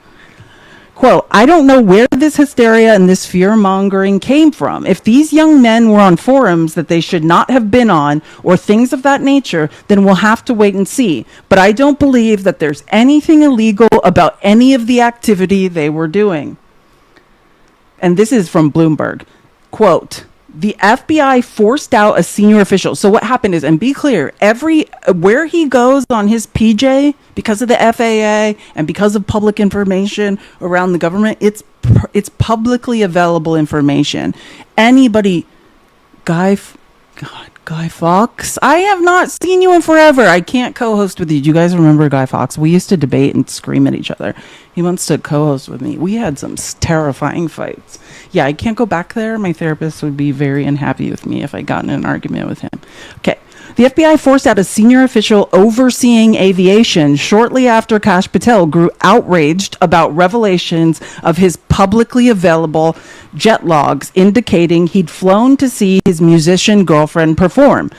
Quote, I don't know where this hysteria and this fear-mongering came from. If these young men were on forums that they should not have been on or things of that nature, then we'll have to wait and see. But I don't believe that there's anything illegal about any of the activity they were doing. And this is from Bloomberg. Quote, the FBI forced out a senior official. So what happened is, and be clear, where he goes on his PJ, because of the FAA and because of public information around the government, it's publicly available information. Anybody, Guy Fawkes, I have not seen you in forever. I can't co-host with you. Do you guys remember Guy Fawkes? We used to debate and scream at each other. He wants to co-host with me. We had some terrifying fights. Yeah, I can't go back there. My therapist would be very unhappy with me if I got in an argument with him. Okay. The FBI forced out a senior official overseeing aviation shortly after Kash Patel grew outraged about revelations of his publicly available jet logs indicating he'd flown to see his musician girlfriend perform.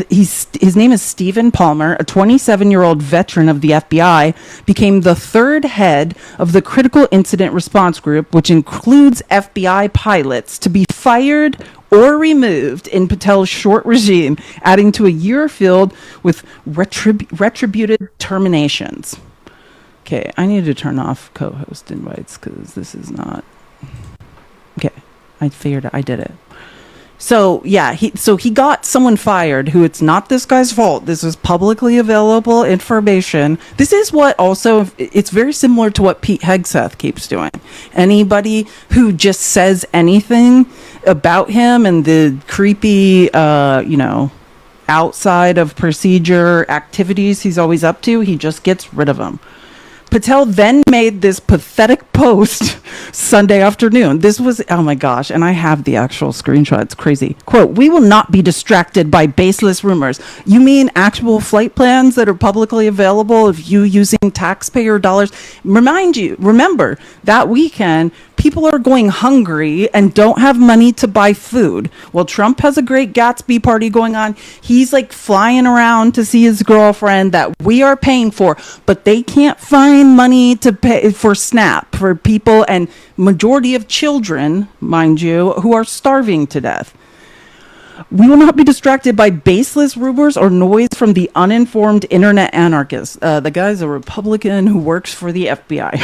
His name is Stephen Palmer, a 27-year-old veteran of the FBI, became the third head of the Critical Incident Response Group, which includes FBI pilots, to be fired or removed in Patel's short regime, adding to a year filled with retributed terminations. Okay, I need to turn off co-host invites because this is not. Okay, I figured I did it. So yeah, he got someone fired who it's not this guy's fault. This is publicly available information. This is what also, it's very similar to what Pete Hegseth keeps doing. Anybody who just says anything about him and the creepy, outside of procedure activities he's always up to, he just gets rid of them. Patel then made this pathetic post Sunday afternoon. This was, oh my gosh, and I have the actual screenshot. It's crazy. Quote, "We will not be distracted by baseless rumors." You mean actual flight plans that are publicly available of you using taxpayer dollars? Remember, that weekend, people are going hungry and don't have money to buy food. Well, Trump has a great Gatsby party going on. He's like flying around to see his girlfriend that we are paying for, but they can't find money to pay for SNAP for people, and majority of children, mind you, who are starving to death. "We will not be distracted by baseless rumors or noise from the uninformed internet anarchists." The guy's a Republican who works for the FBI.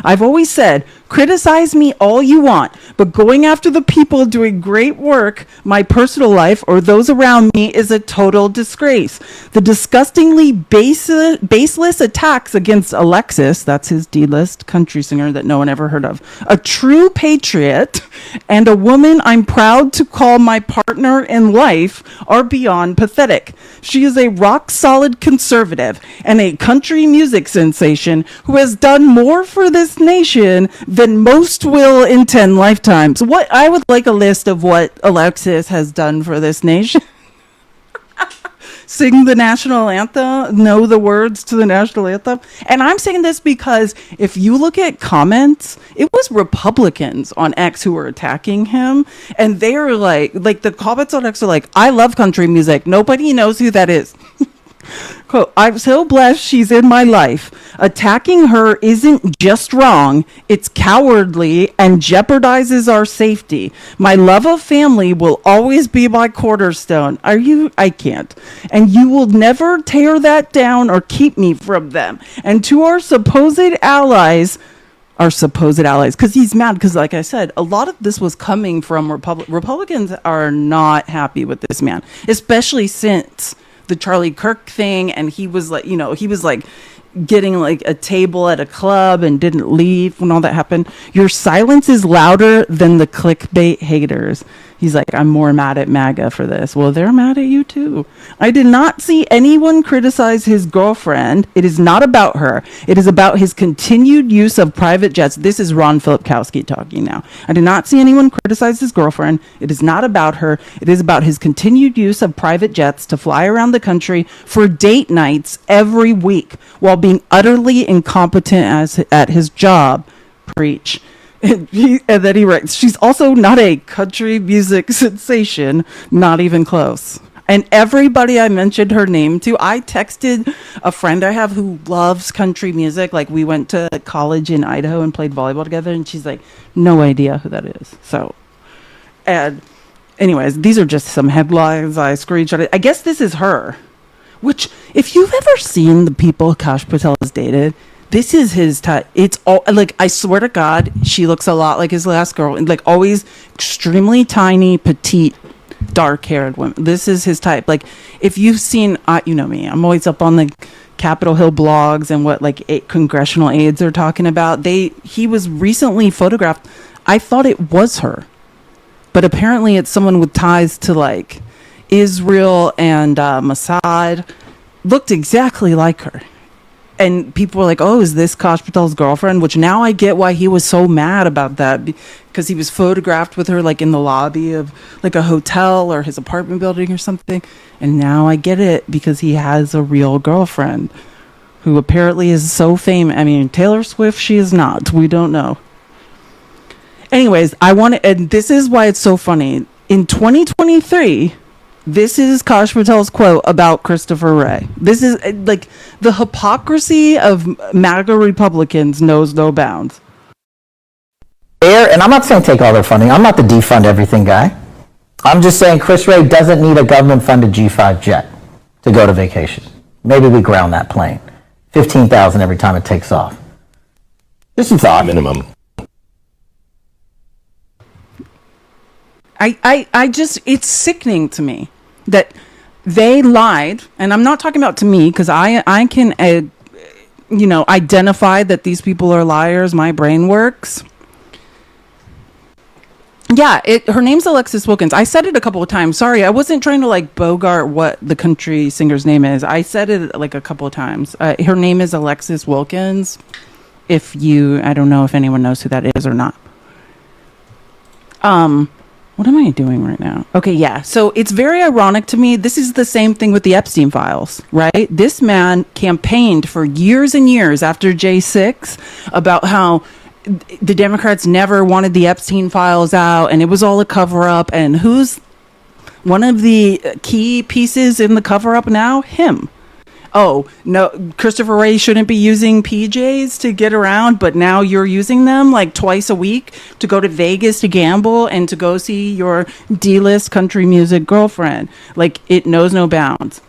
"I've always said, criticize me all you want, but going after the people doing great work, my personal life, or those around me is a total disgrace. The disgustingly baseless attacks against Alexis," that's his D-list country singer that no one ever heard of, "a true patriot, and a woman I'm proud to call my partner in life, are beyond pathetic. She is a rock-solid conservative and a country music sensation who has done more for this nation than most will in 10 lifetimes." What I would like a list of what Alexis has done for this nation. Sing the national anthem, know the words to the national anthem. And I'm saying this because if you look at comments, it was Republicans on X who were attacking him. And they're like the comments on X are like, "I love country music. Nobody knows who that is." Quote, "I'm so blessed she's in my life. Attacking her isn't just wrong, it's cowardly and jeopardizes our safety. My love of family will always be my cornerstone." I can't. "And you will never tear that down or keep me from them. And to our supposed allies," because he's mad, because like I said, a lot of this was coming from Republicans are not happy with this man, especially since the Charlie Kirk thing, and he was like getting like a table at a club and didn't leave when all that happened. "Your silence is louder than the clickbait haters." He's like, "I'm more mad at MAGA for this." Well, they're mad at you too. "I did not see anyone criticize his girlfriend. It is not about her. It is about his continued use of private jets." This is Ron Filipkowski talking now. "I did not see anyone criticize his girlfriend. It is not about her. It is about his continued use of private jets to fly around the country for date nights every week while being utterly incompetent at his job." Preach. And then he writes, "She's also not a country music sensation, not even close." And everybody I mentioned her name to, I texted a friend I have who loves country music. Like, we went to college in Idaho and played volleyball together, and she's like, no idea who that is. So, and anyways, these are just some headlines I screenshotted. I guess this is her, which, if you've ever seen the people Kash Patel has dated, this is his type. It's all like, I swear to God, she looks a lot like his last girl, and like always extremely tiny, petite, dark-haired women. This is his type. Like, if you've seen, you know me, I'm always up on the Capitol Hill blogs and what like congressional aides are talking about. He was recently photographed. I thought it was her, but apparently it's someone with ties to like Israel and Mossad. Looked exactly like her. And people were like, "Oh, is this Kash Patel's girlfriend?" Which now I get why he was so mad about that, because he was photographed with her like in the lobby of like a hotel or his apartment building or something. And now I get it, because he has a real girlfriend who apparently is so famous. I mean, Taylor Swift, she is not. We don't know. Anyways, and this is why it's so funny. In 2023, this is Kash Patel's quote about Christopher Wray. This is like the hypocrisy of MAGA Republicans knows no bounds.
And I'm not saying take all their funding. I'm not the defund everything guy. I'm just saying Chris Wray doesn't need a government-funded G5 jet to go to vacation. Maybe we ground that plane. $15,000 every time it takes off. Just a thought.
Minimum.
I just, it's sickening to me that they lied, and I'm not talking about to me because I can, identify that these people are liars. My brain works. Yeah, her name's Alexis Wilkins. I said it a couple of times. Sorry, I wasn't trying to like bogart what the country singer's name is. I said it like a couple of times. Her name is Alexis Wilkins. I don't know if anyone knows who that is or not. What am I doing right now? Okay, yeah. So it's very ironic to me. This is the same thing with the Epstein files, right? This man campaigned for years and years after J6 about how the Democrats never wanted the Epstein files out and it was all a cover up. And who's one of the key pieces in the cover up now? Him. Oh, no, Christopher Wray shouldn't be using PJs to get around, but now you're using them like twice a week to go to Vegas to gamble and to go see your D-list country music girlfriend. Like, it knows no bounds.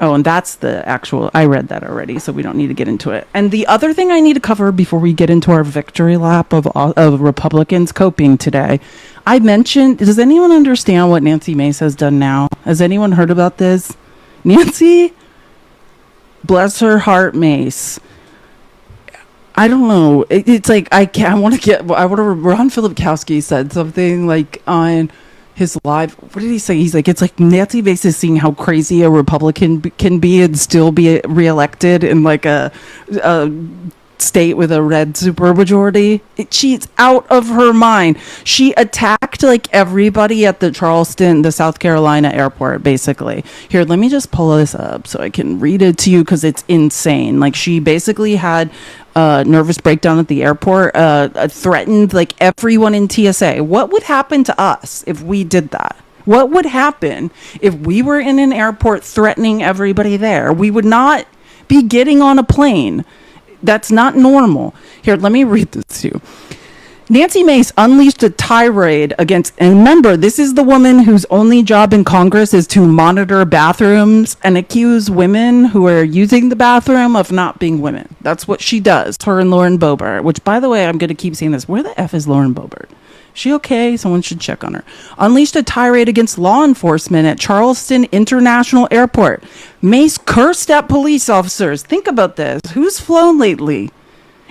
Oh, and that's the actual, I read that already, so we don't need to get into it. And the other thing I need to cover before we get into our victory lap of Republicans coping today, I mentioned, does anyone understand what Nancy Mace has done now? Has anyone heard about this? Nancy? Bless her heart, Mace. I don't know. It's like Ron Filipkowski said something like on his live. What did he say? He's like, it's like Nancy Mace is seeing how crazy a Republican can be and still be reelected in like a state with a red supermajority. She's out of her mind. She attacked like everybody at the South Carolina airport, basically. Here, let me just pull this up so I can read it to you because it's insane. Like, she basically had a nervous breakdown at the airport, threatened like everyone in TSA. What would happen to us if we did that? What would happen if we were in an airport threatening everybody there? We would not be getting on a plane. That's not normal. Here, let me read this to you. Nancy Mace unleashed a tirade against, and remember, this is the woman whose only job in Congress is to monitor bathrooms and accuse women who are using the bathroom of not being women. That's what she does, her and Lauren Boebert, which, by the way, I'm going to keep saying this. Where the F is Lauren Boebert? She okay? Someone should check on her. Unleashed a tirade against law enforcement at Charleston International Airport. Mace cursed at police officers. Think about this. Who's flown lately?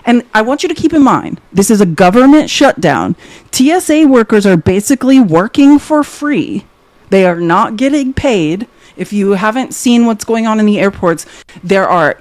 And I want you to keep in mind, this is a government shutdown. TSA workers are basically working for free. They are not getting paid. If you haven't seen what's going on in the airports, there are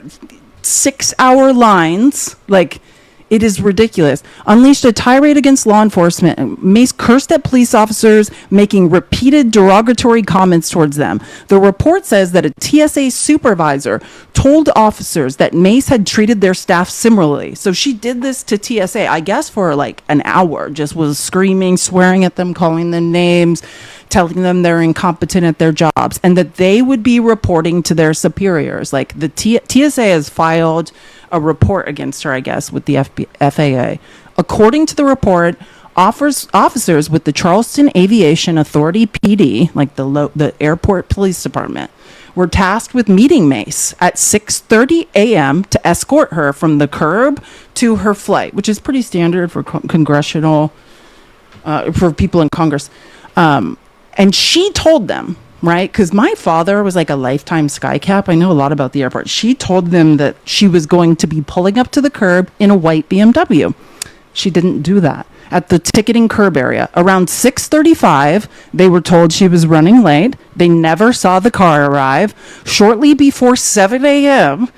6-hour lines. Like, it is ridiculous. Unleashed a tirade against law enforcement. Mace cursed at police officers, making repeated derogatory comments towards them. The report says that a TSA supervisor told officers that Mace had treated their staff similarly. So she did this to TSA, I guess, for like an hour. Just was screaming, swearing at them, calling them names, telling them they're incompetent at their jobs, and that they would be reporting to their superiors. Like, the TSA has filed a report against her, I guess, with the FAA. According to the report, officers with the Charleston Aviation Authority PD, like the airport police department, were tasked with meeting Mace at 6:30 a.m. to escort her from the curb to her flight, which is pretty standard for congressional, for people in Congress. And she told them, right? Because my father was like a lifetime skycap. I know a lot about the airport. She told them that she was going to be pulling up to the curb in a white BMW. She didn't do that. At the ticketing curb area, around 6:35, they were told she was running late. They never saw the car arrive. Shortly before 7 a.m.,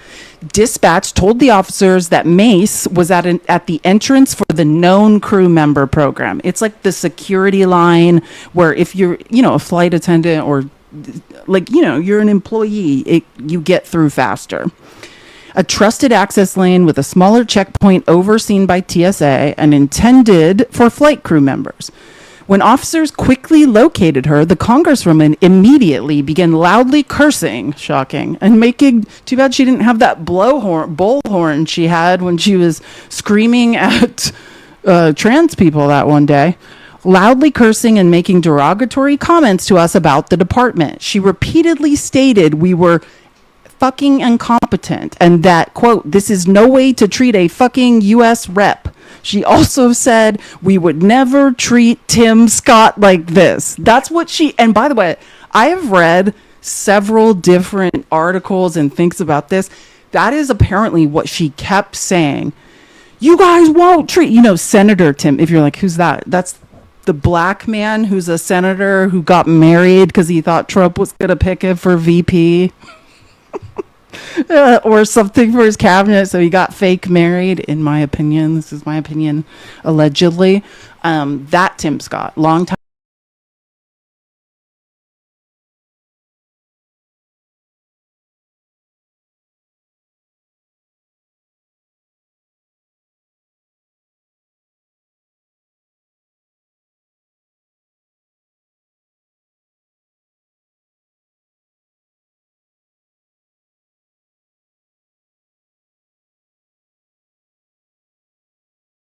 dispatch told the officers that Mace was at the entrance for the known crew member program. It's like the security line where if you're, a flight attendant or like, you're an employee, you get through faster. A trusted access lane with a smaller checkpoint overseen by TSA and intended for flight crew members. When officers quickly located her, the congresswoman immediately began loudly cursing, shocking, and making, too bad she didn't have that bullhorn she had when she was screaming at trans people that one day. Loudly cursing and making derogatory comments to us about the department. She repeatedly stated we were fucking incompetent and that, quote, this is no way to treat a fucking U.S. rep. She also said we would never treat Tim Scott like this. That's what she, and by the way, I have read several different articles and things about this. That is apparently what she kept saying. You guys won't treat, Senator Tim, if you're like, who's that? That's the black man who's a senator who got married because he thought Trump was going to pick him for VP. Or something for his cabinet, so he got fake married, in my opinion. This is my opinion, allegedly. That Tim Scott, long time